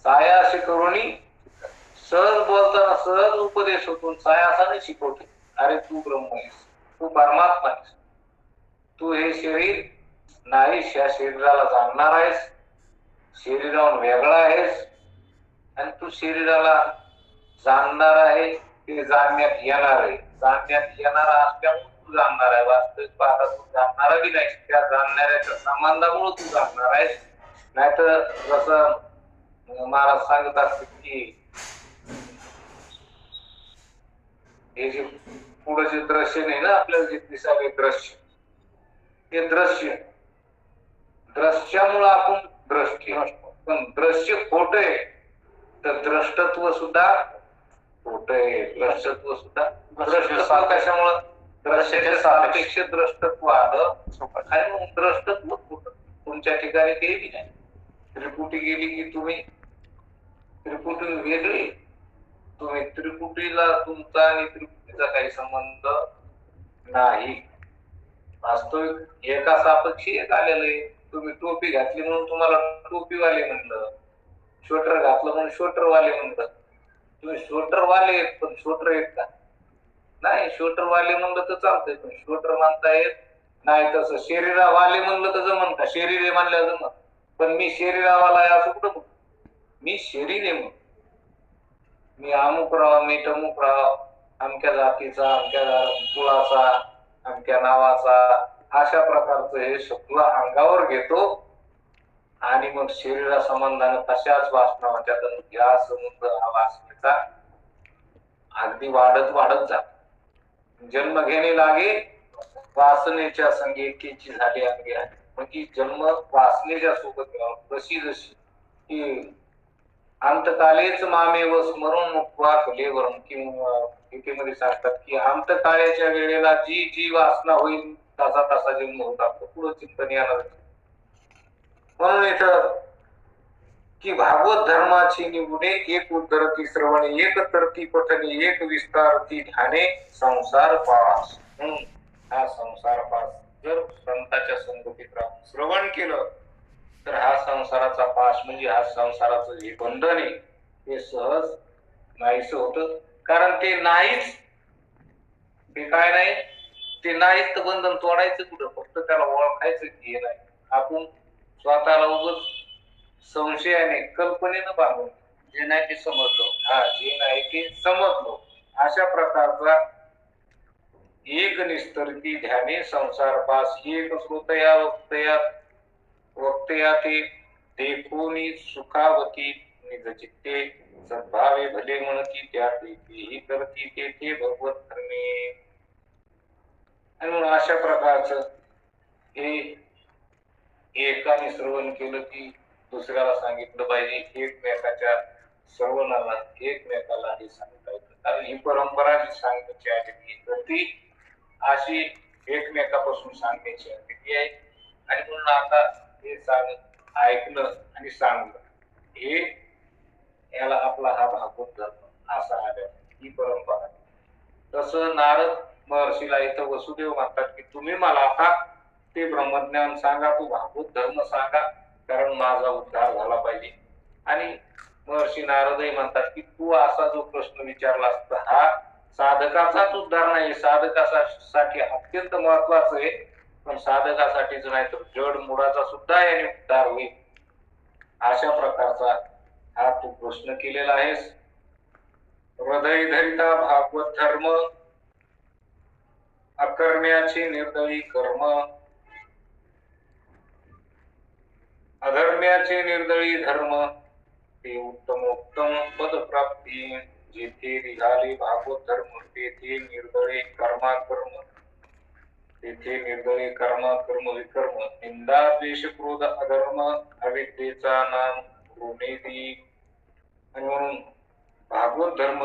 साया असे करुणी सहज बोलताना सहज उपदेश होतो. साया असाने शिकवते, अरे तू ब्रह्म आहेस, तू परमात्मा आहेस, तू हे शरीर नाहीस, या शरीराला जाणणार आहेस, शरीराहून वेगळा आहेस. आणि तू शरीराला जाणणार आहे, ते जाणण्यात येणार आहे, जाणण्यात येणारा असल्यामुळे तू जाणणार आहे. वास्तविक पाहता तू जाणणारा बी नाही, त्या जाणणाऱ्याच्या संबंधामुळे तू जाणणार आहेस. नाहीतर जसं महाराज सांगत असते की हे जे पुढे जे दृश्य नाही ना आपल्याला जे दिसावे दृश्य, ते दृश्य दृश्यामुळे आपण दृष्टी, पण दृश्य खोट आहे तर द्रष्टत्व सुद्धा खोट आहे. द्रष्टत्व सुद्धा द्रष्टत्व कशामुळं, दृश्याच्या सापेक्ष द्रष्टत्व आलं आणि मग द्रष्टत्व खोट. तुमच्या ठिकाणी ते बी नाही. त्रिपुटी गेली की तुम्ही त्रिपुटी वेगळी, तुम्ही त्रिपुटीला तुमचा आणि त्रिपुटीचा काही संबंध नाही. वास्तविक एका सापेक्षी एक आलेलं आहे. तुम्ही टोपी घातली म्हणून तुम्हाला टोपीवाले म्हणलं, स्वेटर घातलं म्हणून स्वेटरवाले म्हणलं. तुम्ही स्वेटरवाले आहेत पण स्वेटर आहेत का? नाही. स्वेटरवाले म्हणलं तर चालतंय, पण स्वेटर म्हणता येत नाही. तसं शरीरावाले म्हणलं तर जमन का? शरीर आहे म्हणल्या जमन, पण मी शरीरावाला आहे असं कुठं म्हणतो? मी शरीर आहे म्हणून, मी अमुक राव, मी तमुक राव, अमक्या जातीचा, अमक्या कुळाचा, अमक्या नावाचा, अशा प्रकारचं हे शब्द अंगावर घेतो. आणि मग शरीरा संबंधाने तशाच वासना होत्यात. या संबंध हा वासनेचा अगदी वाढत वाढत जात. जन्म घेणे लागे वासनेच्या संगीची झाली अंगे आहे. म्हणजे जन्म वासनेच्या सोबत जशी जशी की अंतकालेच मामेव स्मरून मुक्वा कलेवरून, किंवा गीतेमध्ये सांगतात की अंतकाळाच्या वेळेला जी जी वासना होईल तसा तसा जन्म होता. पुढे चिंतन येणार. म्हणून इथं की भागवत धर्माची निवडे एक उद्धरती श्रवणे, एक तरती पठणे, एक विस्तारती ध्याने, संसार पास. हा संसार पास जर संतांच्या संगतीत राहून श्रवण केलं तर हा संसाराचा पाश म्हणजे हा संसाराचं जे बंधन आहे ते सहज नाहीस होत. कारण ते नाहीच, ते काय नाही, ते नाहीच तर बंधन तोडायचं कुठं? फक्त त्याला ओळखायचं की हे नाही. आपण स्वतःला उगाच संशयाने कल्पनेनं बांधून जे नाही ते समजलो, हा जे नाही ते समजलो, अशा प्रकारचा एक निस्तरती ध्याने संसार पास, एक श्रोतया वक्तया ते देखोनी सुखावती निज चित्ते, सद्भावे भले म्हणती त्या प्रीती करती ते भगवत धर्मे. आणि म्हणून अशा प्रकारचं हे एकाने श्रवण केलं की दुसऱ्याला सांगितलं पाहिजे. एकमेकाच्या श्रवणाला एकमेकाला हे सांगता येतं. कारण ही परंपरा जी सांगण्याची आलेली तर ती अशी एकमेकापासून सांगण्याची आलेली आहे. आणि म्हणून आता हे ऐकलं आणि सांगलं हे याला आपला हा भागवत धर्म असा आल्या ही परंपरा. तसं नारद महर्षीला इथं वसुदेव म्हणतात की तुम्ही मला आता ते ब्रह्मज्ञान सांगा, तू भागवत धर्म सांगा, कारण माझा उद्धार झाला पाहिजे. आणि महर्षी नारदही म्हणतात की तू असा जो प्रश्न विचारलास तर हा साधकाचाच उद्धार नाही, साधकासाठी अत्यंत महत्वाचं आहे, पण साधकासाठीच नाही तर जड मुळाचा सुद्धा याने उद्धार होईल अशा प्रकारचा हा तू प्रश्न केलेला आहेस. हृदय धरिता भागवत धर्म, अकर्म्याची निर्दयी कर्म, अधर्म्याचे निर्दयी धर्म, ते उत्तमोत्तम पद प्राप्ती. जेथे निघाले भागवत धर्म तेथे निर्दयी कर्म, तेथे निर्दयी कर्म विकर्म, निंदा द्वेष क्रोध अधर्म, अविद्येचा नाम ऋणेदी. आणि म्हणून भागवत धर्म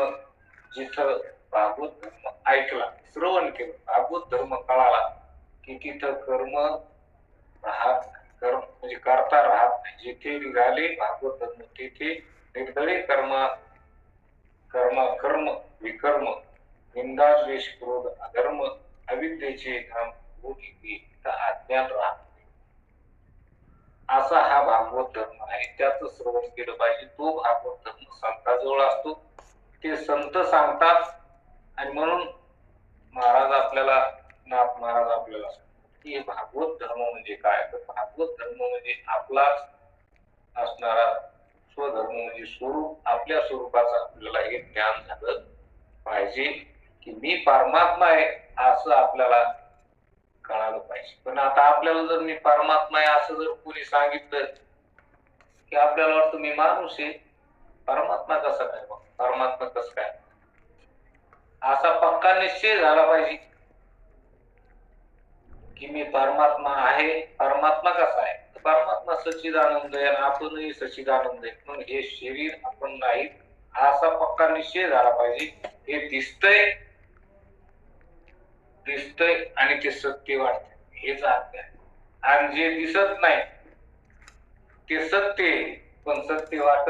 जिथं भागवत धर्म ऐकला, श्रवण केलं, भागवत धर्म कळाला की तिथं कर्म राहत, कर्म म्हणजे करता राहत नाही. जिथे निघाले भागवत धर्म तेथे निर्दयी कर्म विकर्म, निंदा द्वेष क्रोध अधर्म, अविद्येचे नाम अज्ञान राहत. असा हा भागवत धर्म आहे, त्याचं श्रवण केलं पाहिजे. तो भागवत धर्म संताजवळ असतो, ते संत सांगतात. आणि म्हणून महाराज आपल्याला, नाथ महाराज आपल्याला की भागवत धर्म म्हणजे काय, तर भागवत धर्म म्हणजे आपलाच असणारा स्वधर्म, म्हणजे स्वरूप, आपल्या स्वरूपाचं आपल्याला हे ज्ञान झालं पाहिजे की मी परमात्मा आहे असं आपल्याला कळालं पाहिजे. पण आता आपल्याला जर मी परमात्मा आहे असं जर कोणी सांगितलं की आपल्याला वाटतं मी माणूस आहे, परमात्मा कसा काय, परमात्मा कसं काय, असा पक्का निश्चय झाला पाहिजे की मी परमात्मा आहे. परमात्मा कसा आहे, परमात्मा सच्चिदानंद आहे, आपणही सच्चिदानंद आहे, पण हे शरीर आपण नाही असा पक्का निश्चय झाला पाहिजे. हे दिसतंय आणि ते सत्य वाटत, हेच आज्ञा आहे. आणि जे दिसत नाही ते सत्य, पण सत्य वाटत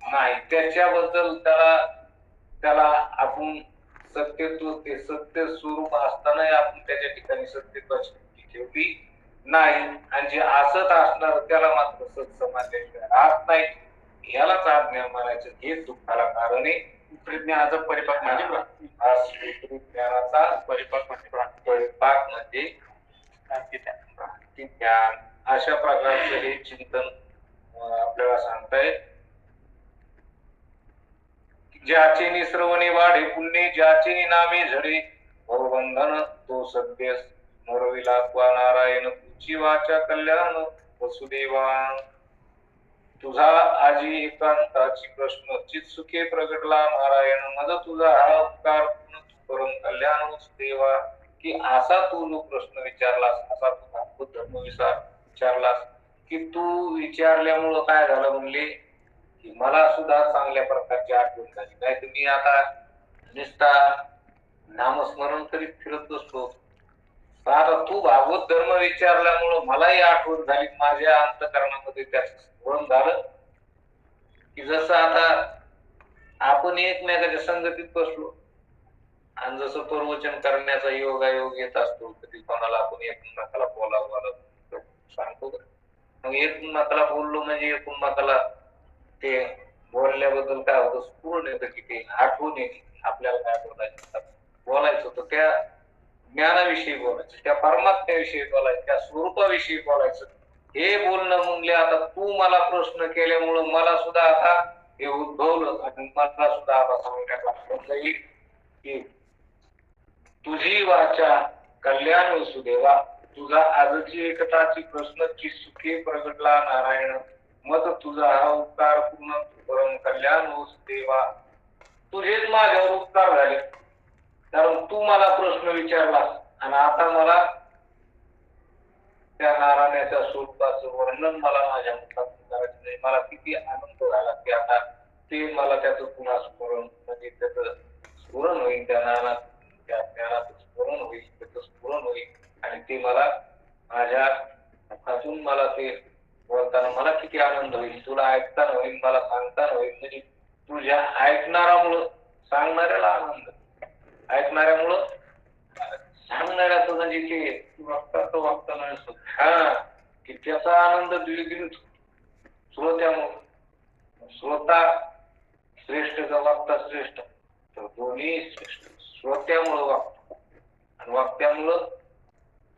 नाही, त्याच्याबद्दल त्याला आपण सत्यत्व, ते सत्य स्वरूप असताना आपण त्याच्या ठिकाणी सत्यत्वाची ठेवली नाही. आणि जे असत असणार त्याला मात्र सत समाजाशिवाय राहत नाही. यालाच आज्ञा मानायचं, हे दुःखाला कारण आहे. ज्ञानाचा परिपाक म्हणजे ज्ञानाचा परिपाक म्हणजे ज्ञान. अशा प्रकारचं हे चिंतन आपल्याला सांगताय. ज्याचे श्रवणे वाढे पुण्य, ज्याचे नामे झडे भवबंधन, तो सद्य स्मरविला क्वा नारायण, तुझी वाचा कल्याण वसुदेवा. तुझा आजी एकांताची प्रश्न चित सुखे प्रगटला नारायण, मज तुझा हा उपकार परम कल्याण वसुदेवा. की असा तू जो प्रश्न विचारलास, असा तू भागवत धर्म विचारलास, की तू विचारल्यामुळं काय झालं म्हणले की मला सुद्धा चांगल्या प्रकारची आठवण झाली. नाही तर मी आता नुसता नामस्मरण करीत फिरत बसतो. आता तू भागवत धर्म विचारल्यामुळं मलाही आठवण झाली, माझ्या अंतःकरणामध्ये त्याचं स्मरण झालं की जसं आता आपण एकमेकाच्या संगतीत बसलो आणि जसं प्रवचन करण्याचा योगायोग येत असतो, कधी कोणाला आपण एकमेकाला बोलावं सांगतो, मग एकमेकाला बोललो म्हणजे एकमेकाला ते बोलल्याबद्दल काय होतं, स्फुरण येतं की ते आठवण येते आपल्याला काय बोलायचं होतं, त्या ज्ञानाविषयी बोलायचं, त्या परमात्म्याविषयी बोलायचं, त्या स्वरूपाविषयी बोलायचं. हे बोलणं म्हणले, आता तू मला प्रश्न केल्यामुळं मला सुद्धा आता हे उद्भवलं आणि मला सुद्धा आता सांगण्यात येईल की तुझी वाचा कल्याण वसुदेवा. तुझा आजची एकताची प्रश्नची सुखे प्रगटला नारायण, मत तुझा हा उपकार पूर्ण परम कल्याण वसुदेवा. तुझेच माझ्यावर उपकार झाले, कारण तू मला प्रश्न विचारलास आणि आता मला त्या नारायणाच्या स्वरूपाचं वर्णन मला माझ्या मुखात करायचं नाही. मला किती आनंद झाला की आता ते मला त्याचं पुन्हा स्मरण, म्हणजे त्याचं स्मरण होईल, त्या ज्ञानाचं स्मरण होईल, त्याचं स्मरण होईल आणि ते मला माझ्या मुखातून मला ते बोलताना मला किती आनंद होईल, तुला ऐकताना होईल, मला सांगताना होईल. म्हणजे तुझ्या ऐकणाऱ्यामुळं सांगणाऱ्याला आनंद, ऐकणाऱ्यामुळं सांगणाऱ्याचं म्हणजे ते वागताना हा की त्याचा आनंद द्विगुणित श्रोत्यामुळे. श्रोता श्रेष्ठ का वक्ता श्रेष्ठ, तर दोन्ही श्रेष्ठ. श्रोत्यामुळं वागतो आणि वक्त्यामुळं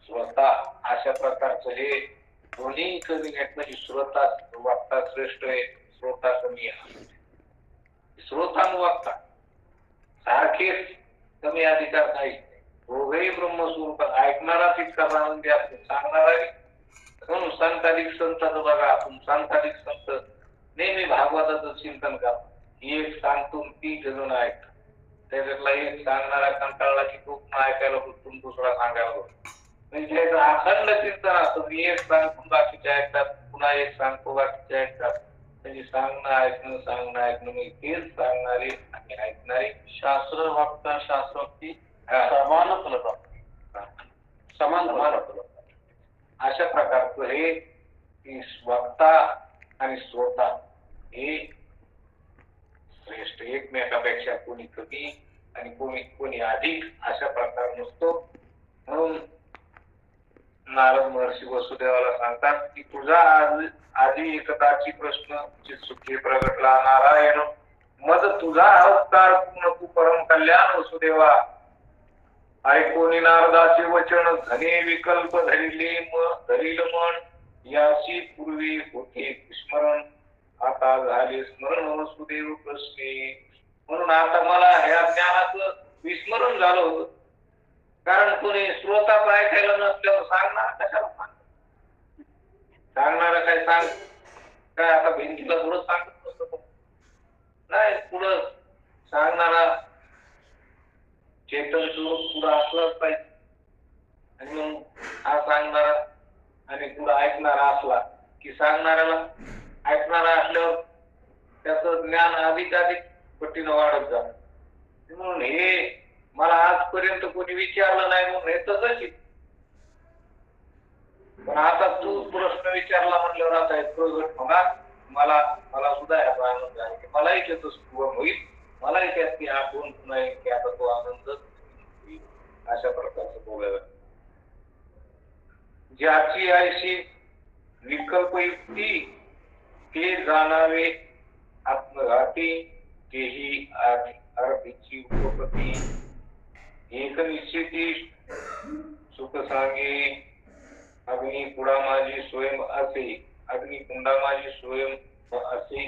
श्रोता, अशा प्रकारचं हे दोन्ही कमी घेत म्हणजे श्रोता वक्ता श्रेष्ठ आहे, श्रोता कमी आहे. श्रोता आणि वक्ता सारखेच कमी अधिकार नाही, दोघेही ब्रह्मस्वरूपात. ऐकणारा तितकाच आनंदी असतो, सांगणारा. म्हणून संताधिक संताचं बघा, आपण संताधिक संत नेहमी भागवताचं चिंतन करा. एक सांगतो ती जणून ऐकतो, त्याच्यातला एक सांगणारा कंटाळला की तो ऐकायला बघतो, दुसरा सांगायला बघतो. म्हणजे त्याचं अखंड चिंतन असतं. मी एक सांगतो बाकीचे ऐकतात, पुन्हा एक सांगतो बाकीचे ऐकतात. म्हणजे सांगणं ऐकणं मी तेच सांगणारे आणि ऐकणारे. शास्त्र वक्ता शास्त्रोक्ती समान फलता, समान फलता. अशा प्रकारचं हे वक्ता आणि श्रोता हे श्रेष्ठ, एकमेकापेक्षा कोणी कमी आणि कोणी अधिक अशा प्रकार नसतो. म्हणून नारद महर्षी वसुदेवाला सांगतात की तुझा आधी एकताची प्रश्न सुखी प्रगटला नारायण, मग तुझा अवतार पूर्ण तू परम कल्याण वसुदेवा. ऐकोनी नारदाचे वचन धने विकल्प धरील मन, याची पूर्वी होते स्मरण, आता झाले स्मरण वसुदेव प्रश्ने. म्हणून आता मला ह्या ज्ञानाचं विस्मरण झालं होतं, कारण कोणी श्रोताच ऐकायला नसल्यावर सांगणार कशाला सांगणारा काय काय आता भिंतीला थोडं सांगत नसतं नाही, पुढं सांगणारा चेतन स्वरूप पुढं असलाच पाहिजे. आणि मग हा सांगणारा आणि पुढं ऐकणारा असला की सांगणाऱ्याला ऐकणारा असल्यावर त्याचं ज्ञान अधिक पटीनं वाढत जात. म्हणून हे मला आजपर्यंत कोणी विचारलं नाही म्हणून हे तसंच. पण आता तू प्रश्न विचारला म्हटल्यावर आता प्रगट होणार. मला सुद्धा याचा आनंद आहे की मलाही त्याचं स्फुरण होईल, मलाही त्यात ती आठवण नाही की आता तो आनंद होईल. अशा प्रकारचं बोलायला ज्याची ऐशी विकल्पयुक्ती ते जाणावे आत्मघाती, तेही अर्थीची उपपत्ती. एक निश्चिती सुख सांगे अग्नी कुडा माझी स्वयं असे, अग्निकुंडा माझी स्वयं असे.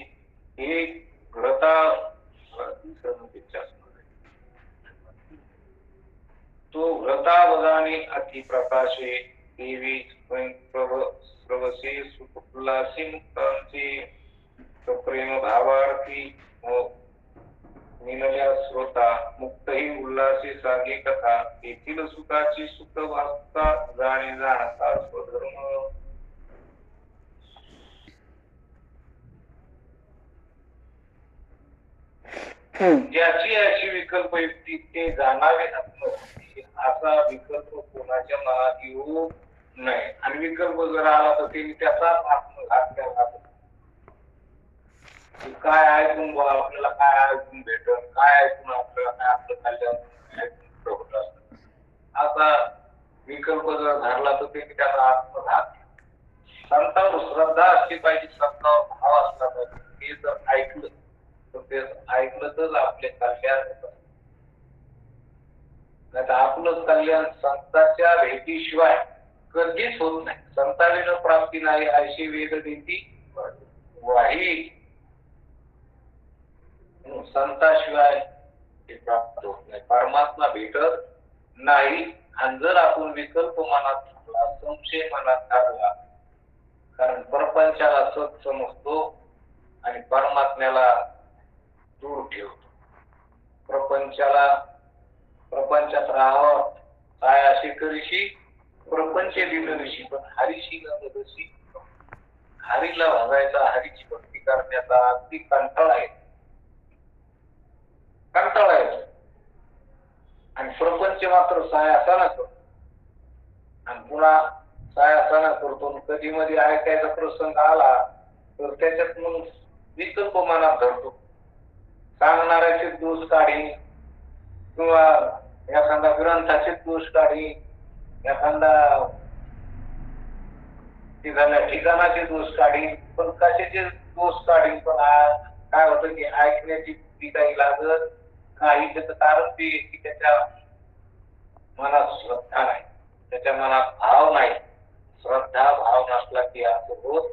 एक घडता तो घृतावधाने अति प्रकाशे, देवी स्वयं प्रवसे सुख उल्लासी मुक्तांचे. प्रेम भावार्थी निनल्या श्रोता, मुक्तही उल्लासी सांगे कथा. येथील सुखाची सुख वाचता, जाणे जाणता स्वधर्म. ज्याची अशी विकल्पयुक्ती ते जाणावे आत्मघाती. असा विकल्प कोणाच्या मनात येऊ नये, आणि विकल्प जर आला तर त्यांनी त्याचा आत्मघात केला. काय ऐकून बघा आपल्याला, काय ऐकून भेटल, काय ऐकून आपल्याला काय आपलं कल्याण ऐकून असत, असा विकल्प जर धरला तर त्यांनी त्याचा आत्मघात. संतावर श्रद्धा असली पाहिजे, संतावर भाव असला पाहिजे. हे जर ऐकलं तर ते ऐकलं तर आपले कल्याण होतं. नाही तर आपलं कल्याण संतांच्या भेटीशिवाय कधीच होत नाही. संताविना प्राप्ती नाही अशी वेद देती वाही. संताशिवाय ते प्राप्त होत नाही, परमात्मा भेटत नाही. आणि जर आपण विकल्प मनात ठेवला, संशय मनात टाकला, कारण प्रपंचाला सत समजतो आणि परमात्म्याला दूर ठेवतो. प्रपंचात राहावं काय अशी करीशी प्रपंच दिलशी, पण हरीशी न दशी. हरीला भगायचा, हरीची भक्ती करण्याचा अगदी कंटाळा आहे. आणि प्रपंच मात्र सायासाना करतो, आणि पुन्हा सायासाना करतो. कधी मध्ये ऐकायचा प्रसंग आला तर त्याच्यात मग विकल्प मनात धरतो. सांगणाऱ्याचे दोष काढी, किंवा एखादा ग्रंथाचे दोष काढी, एखादा ठिकाणाचे दोष काढी, पण कशाचे दोष काढील, पण काय होतं की ऐकण्याची बुद्धी काही लागत काही. त्याचं कारण ते की त्याच्या मनात श्रद्धा नाही, त्याच्या मनात भाव नाही. श्रद्धा भाव नसला की असं होत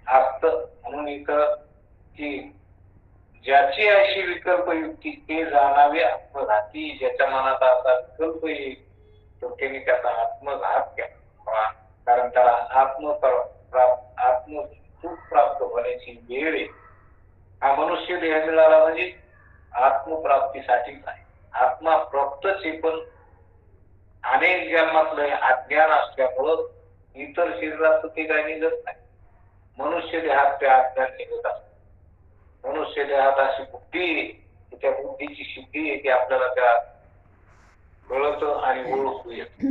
असत. म्हणून इथं की ज्याची अशी विकल्प युक्ती ते जाणावे आत्मघाती. ज्याच्या मनात असा विकल्प येईल तर त्याने त्याचा आत्मघात केला, कारण त्याला आत्मसुख प्राप्त होण्याची वेळ आहे. हा मनुष्य देह मिळाला म्हणजे आत्मप्राप्तीसाठीच आहे. आत्मा प्राप्तच आहे, पण अनेक जन्मातलं अज्ञान असल्यामुळं इतर शरीरात ते काही निघत नाही. मनुष्य देहात ते अज्ञान निघत असत. मनुष्य देहात अशी बुद्धी, त्या बुद्धीची सिद्धी आहे की आपल्याला त्या कळत आणि ओळखू येत.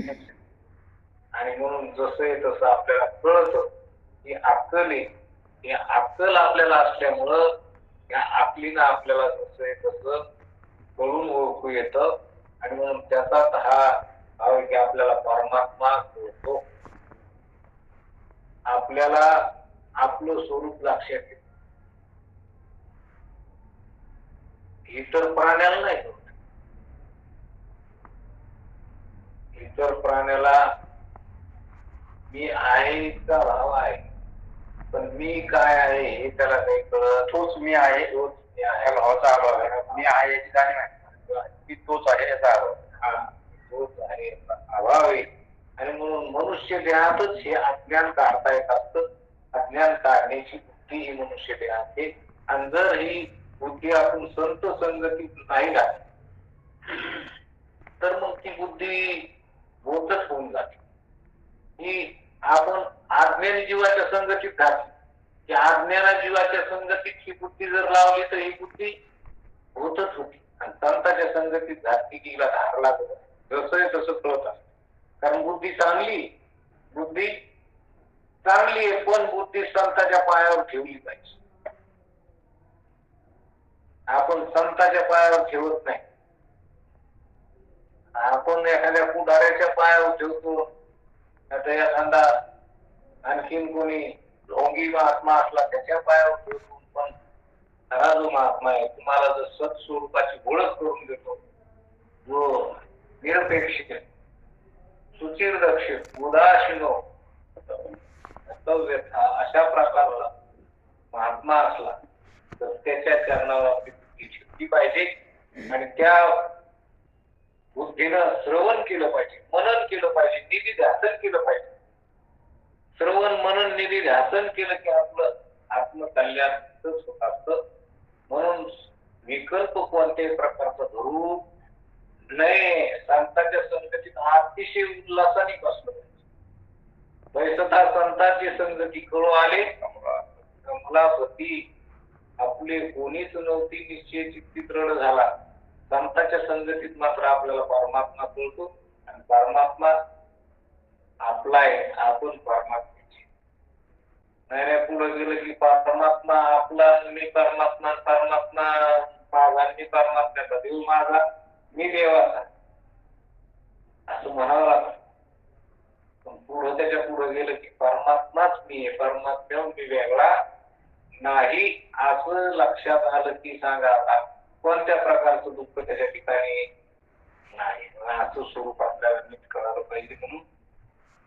आणि म्हणून जसं आहे तसं आपल्याला कळत की अक्कल आहे. ही अक्कल आपल्याला असल्यामुळं या अक्कलीनं आपल्याला जसं आहे तसं कळून ओळखू येत. आणि म्हणून त्याचाच हा भाव की आपल्याला परमात्मा कळतो, आपल्याला आपलं स्वरूप लक्षात येत. इतर प्राण्याला नाही होत. इतर प्राण्याला मी आहे इतका भाव आहे, पण मी काय आहे हे त्याला काही कळत. तोच मी आहे, तोच मी आहे या भावाचा अभाव आहे. मी आहे याची जाणीव आहे की तोच आहे याचा अभाव. हा तोच आहे याचा अभाव आहे. आणि म्हणून मनुष्य देहातच हे अज्ञान काढता येत असतं. अज्ञान काढण्याची बुद्धी ही मनुष्य देहात आहे. आणि जर ही बुद्धी आपण संत संगतीत नाही घातली तर मग ती बुद्धी बोचट होऊन जाते. ही आपण अज्ञानी जीवाच्या संगतीत घातली की अज्ञाना जीवाच्या संगतीत ही बुद्धी जर लावली तर ही बुद्धी होतच होती. आणि संतांच्या संगतीत घातली की हिला धार लागत. जसं आहे तसं कळत असत. कारण बुद्धी चांगली आहे, पण बुद्धी संतांच्या पायावर ठेवली पाहिजे. आपण संतांच्या पायावर ठेवत नाही. आपण एखाद्या पुढाऱ्याच्या पायावर ठेवतो. आता एखादा आणखीन कोणी ढोंगी महात्मा असला त्याच्या पायावर ठेवतो. पण खरा जो महात्मा आहे तुम्हाला जर सत्स्वरूपाची ओळख करून देतो, जो निरपेक्ष सुचिरदक्ष उदासीनो अशा प्रकारचा महात्मा असला तर त्याच्या चरणावर बुद्धी ठेवली पाहिजे. आणि त्या बुद्धीनं श्रवण केलं पाहिजे, मनन केलं पाहिजे, निधी ध्यासन केलं पाहिजे. श्रवण मनन निधी ध्यासन केलं की आपलं आत्मकल्याणच होत असतं. म्हणून विकल्प कोणत्याही प्रकारचा धरू नये. संतांच्या संगतीत अतिशय उल्हासाने बसलं पाहिजे. बैसता संतांची संगती कळू आले कमलापती आपले कोणीच नव्हती निश्चय चित्ती दृढ झाला. संतांच्या संगतीत मात्र आपल्याला परमात्मा कळतो. आणि परमात्मा आपला आहे, आपण परमात्म्याचे नाही. पुढे गेलं की परमात्मा आपला, मी परमात्मा, परमात्मा माझा, मी परमात्म्याचा, देव माझा, मी देवाचा असं म्हणावं लागतं. पण पुढं त्याच्या पुढे गेलं की परमात्माच मी आहे, परमात्मा मी वेगळा नाही असं लक्षात आलं की सांगा आता कोणत्या प्रकारचं दुःख त्याच्या ठिकाणी नाही. असं स्वरूप आपल्याला नीट करायला पाहिजे. म्हणून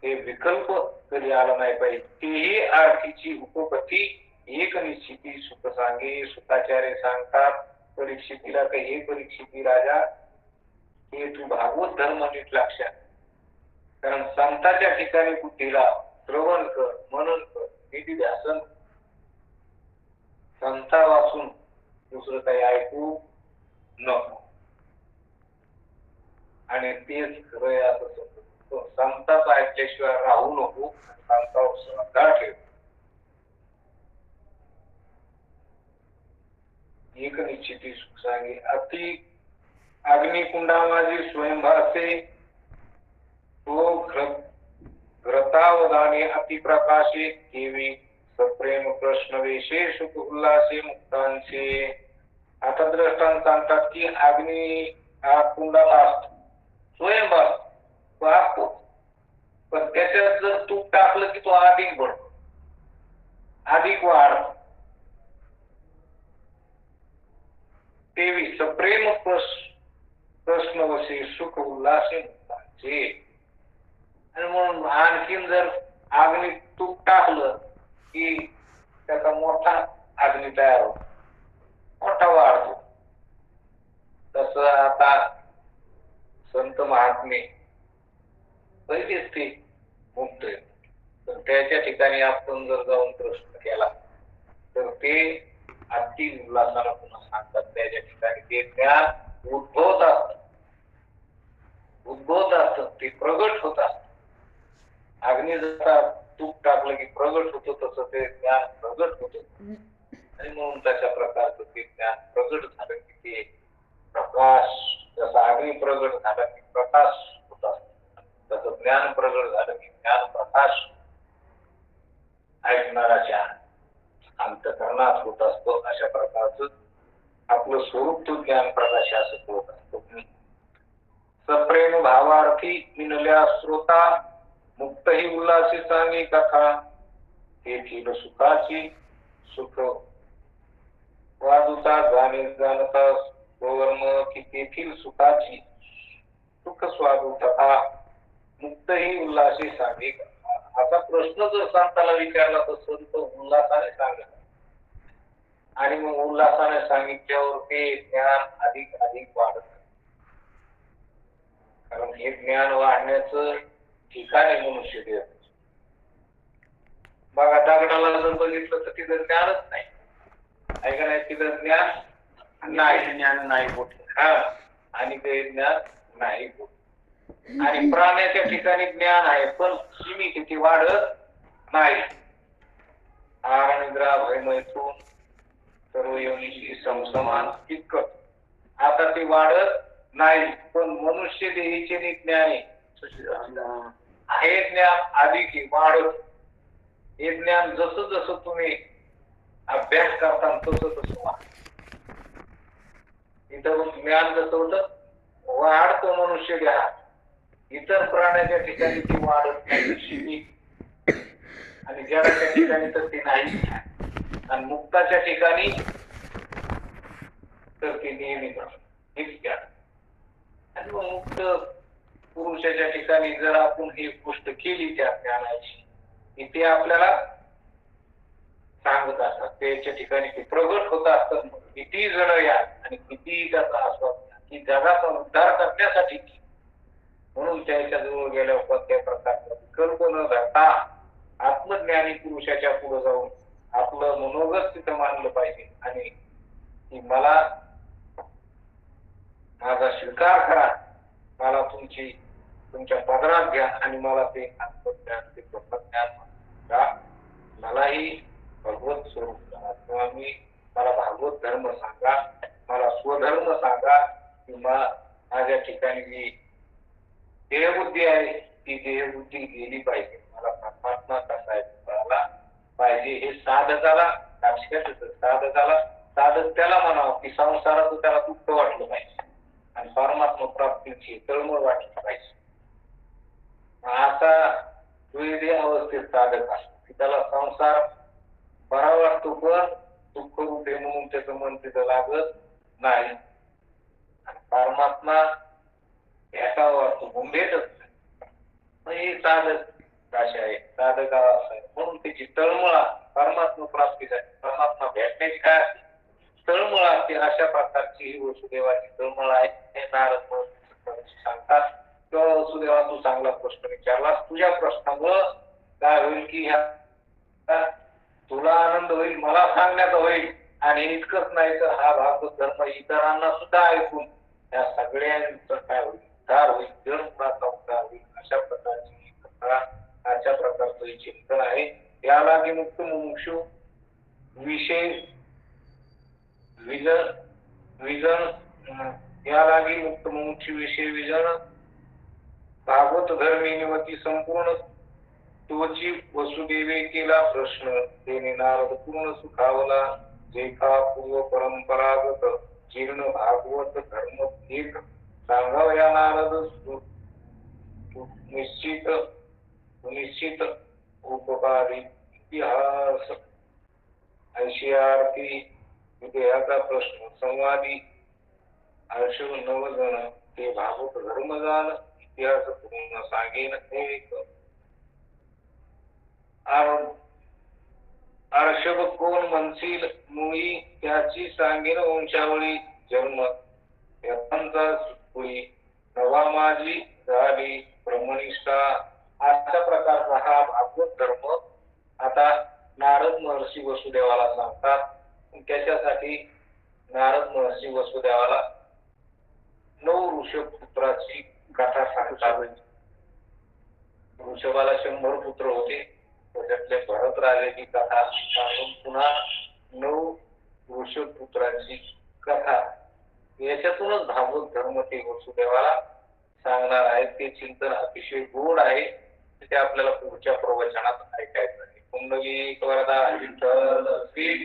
हे विकल्प कधी आला नाही पाहिजे. तेही आरतीची उपपत्ती एक निश्चिती सुख सांगे. सुखाचार्य सांगतात परीक्षितीला काही हे परीक्षिती राजा हे तू भागवत धर्म नीट लक्षात. कारण संतांच्या ठिकाणी बुद्धीला श्रवण कर, मनन कर, निधी ध्यासन. संता वाचून दुसरं काही ऐकू नको. आणि तेच खरं असं समजतो. संतांचं ऐकल्याशिवाय राहू नको. संतांवर श्रद्धा ठेव. एक निश्चिती सुख सांगे. अति अग्निकुंडा माझी स्वयंभासे तो घृतावधाने अतिप्रकाशे देवी सप्रेम कृष्ण वेशे सुख उल्लासे मुक्तांचे. आता द्रष्टांत सांगतात की अग्नी हा कुंडाला असतो, स्वयंभास असतो, पण त्याच्यात जर तूप टाकलं की तो अधिक भरतो. अधिक वाढ. 23 प्रेम प्रश्नवशी सुख उल्लासे मुक्ताचे. आणि म्हणून आणखीन जर अग्नीत तूप टाकलं की त्याचा मोठा अग्नी तयार होतो, मोठा वाढतो. तस आता संत महात्मे पहिलेच ते मुक्त आहेत, तर त्याच्या ठिकाणी आपण जर जाऊन प्रश्न केला तर ते अति उल्हासाला पुन्हा सांगतात. त्याच्या ठिकाणी ते ज्ञान उद्भवत असत, ते प्रगट होत असत. अग्नी जसा तूप टाकलं की प्रगट होतो, तसं ते ज्ञान प्रगट होत. आणि म्हणून तशा प्रकारचं ते ज्ञान प्रगट झालं की ते प्रकाश, जसा अग्नी प्रगट झाला की प्रकाश होत असतो, तसं ज्ञान प्रगट झालं की ज्ञान प्रकाश ऐकणाराच्या अंतःकरणात होत असतो. अशा प्रकारचं आपलं स्वरूप तो ज्ञान प्रकाश असं होत असतो. सप्रेम भावार्थी मिनल्या श्रोता मुक्त ही उल्हासी सांगी कथा. तेथील सुखाची सुख वादुता जाणे जाणता स्ववर्म की तेथील सुखाची सुख स्वादुता मुक्त ही उल्हासी सांगी कथा. असा प्रश्न जर संताला विचारला तर संत उल्हासाने सांगत, आणि मग उल्हासाने सांगितल्यावर ते ज्ञान अधिक अधिक वाढत. कारण हे ज्ञान वाढण्याचं ठिकाण आहे मनुष्य देह. बघा, दगडाला जर बघितलं तर तिथं ज्ञानच नाही, आहे का नाही? तिथं ज्ञान नाही होत. हा, आणि ते ज्ञान नाही होत. आणि प्राण्याच्या ठिकाणी ज्ञान आहे पण सीमित, ती वाढत नाही. निद्रा भय मैथून सर्व योनीशी समसमान इतकं. आता ती वाढत नाही, पण मनुष्य देहीचे ज्ञान हे ज्ञान अधिक वाढत. हे ज्ञान जसं जसं तुम्ही अभ्यास करता तसं तसं वाढत. इथं ज्ञान कसं होतं, वाढतो मनुष्य देहात. इतर प्राण्याच्या ठिकाणी ती वाढत नाही, आणि जडाच्या ठिकाणी तर ती नाही, आणि मुक्ताच्या ठिकाणी तर ती नेहमी इतक्या. आणि मग मुक्त पुरुषाच्या ठिकाणी जर आपण ही गोष्ट केली त्या ज्ञानाची, ते आपल्याला सांगत असतात. त्याच्या ठिकाणी ते प्रगट होत असतात. किती जण या आणि किती त्याचा आस्वाद, की जगाचा उद्धार करण्यासाठी. म्हणून त्याच्या जवळ गेल्यावर कोणत्या प्रकारचा विकल्प न धरता आत्मज्ञानी पुरुषाच्या पुढे जाऊन आपलं मनोगत तिथं मानलं पाहिजे, आणि मला माझा स्वीकार करा, मला तुमच्या पदरात घ्या, आणि मला ते आत्मज्ञान, ते ब्रह्मज्ञान मलाही भगवत स्वरूप करा, किंवा मला भागवत धर्म सांगा, मला स्वधर्म सांगा, किंवा माझ्या ठिकाणी जी देहबुद्धी आहे ती देहबुद्धी गेली पाहिजे. मला परमात्मा कसा आहे कळाला पाहिजे. हे साधकाला साधक त्याला म्हणावं की संसाराचं त्याला दुःख वाटलं पाहिजे, आणि परमात्मा प्राप्तीची तळमळ वाटली पाहिजे. असा द्वैधी अवस्थेत साधक असतो की त्याला संसार बरा वाटतो, पण दुःख रूपे म्हणून त्याचं मन तिथं लागत नाही. आणि परमात्मा एका वाटतो, मुंबईतच नाही. साधक भाषा आहे, साधक अवस्था आहे. म्हणून त्याची तळमळ परमात्मा प्राप्तीसाठी, परमात्मा भेटण्याची काय तळमळ असते. अशा प्रकारची ही वसुदेवाची तळमळ आहे. हे नारद सांगतात. किंवा वसुदेवा, तू चांगला प्रश्न विचारलास, तुझ्या प्रश्नामुळं काय होईल की तुला आनंद होईल, मला सांगण्याचा होईल, आणि इतकंच नाही तर हा भागवत धर्म इतरांना सुद्धा ऐकून या सगळ्यांचं काय होईल, उद्धार होईल, जन्माचा उद्धार होईल. अशा प्रकारची कथा, अशा प्रकारचं चिंतन आहे. याला मुक्त मुमुक्षु विषय विजन याला मुक्त मुमुक्षु विषय विजन भागवत धर्मी निवती संपूर्ण तोची वसुदेवे केला प्रश्न. तेने नारद पूर्ण सुखावला, जेका पूर्व परंपरागत जीर्ण भागवत धर्म एक सांगावया नारद निश्चित उपकारी इतिहास. ऐशियार्थी विधेयाचा प्रश्न संवादी आयुष्य नवजन ते भावुक धर्मजान इतिहास पूर्ण सांगेन एक आळशब कोण म्हणशील मुळी त्याची सांगेन वंशावळी जन्म यथांचा सुपुळी नवा माझी झाली ब्रह्मनिष्ठा अशा प्रकारचा हा भागवत धर्म आता नारद महर्षी वसुदेवाला सांगतात. त्याच्यासाठी नारद महर्षी वसुदेवाला 9 ऋषभपुत्राची गाथा सांगतात. ऋषभाला 100 पुत्र होते. त्याच्यातले भरत राजाची कथा सांगून पुन्हा 9 ऋषभपुत्रांची कथा याच्यातूनच भागवत धर्म ते वसुदेवाला सांगणार आहेत. ते चिंतन अतिशय गोड आहे. ते आपल्याला पुढच्या प्रवचनात ऐकायचं आहे. कुंडली वरदा विठ्ठल श्री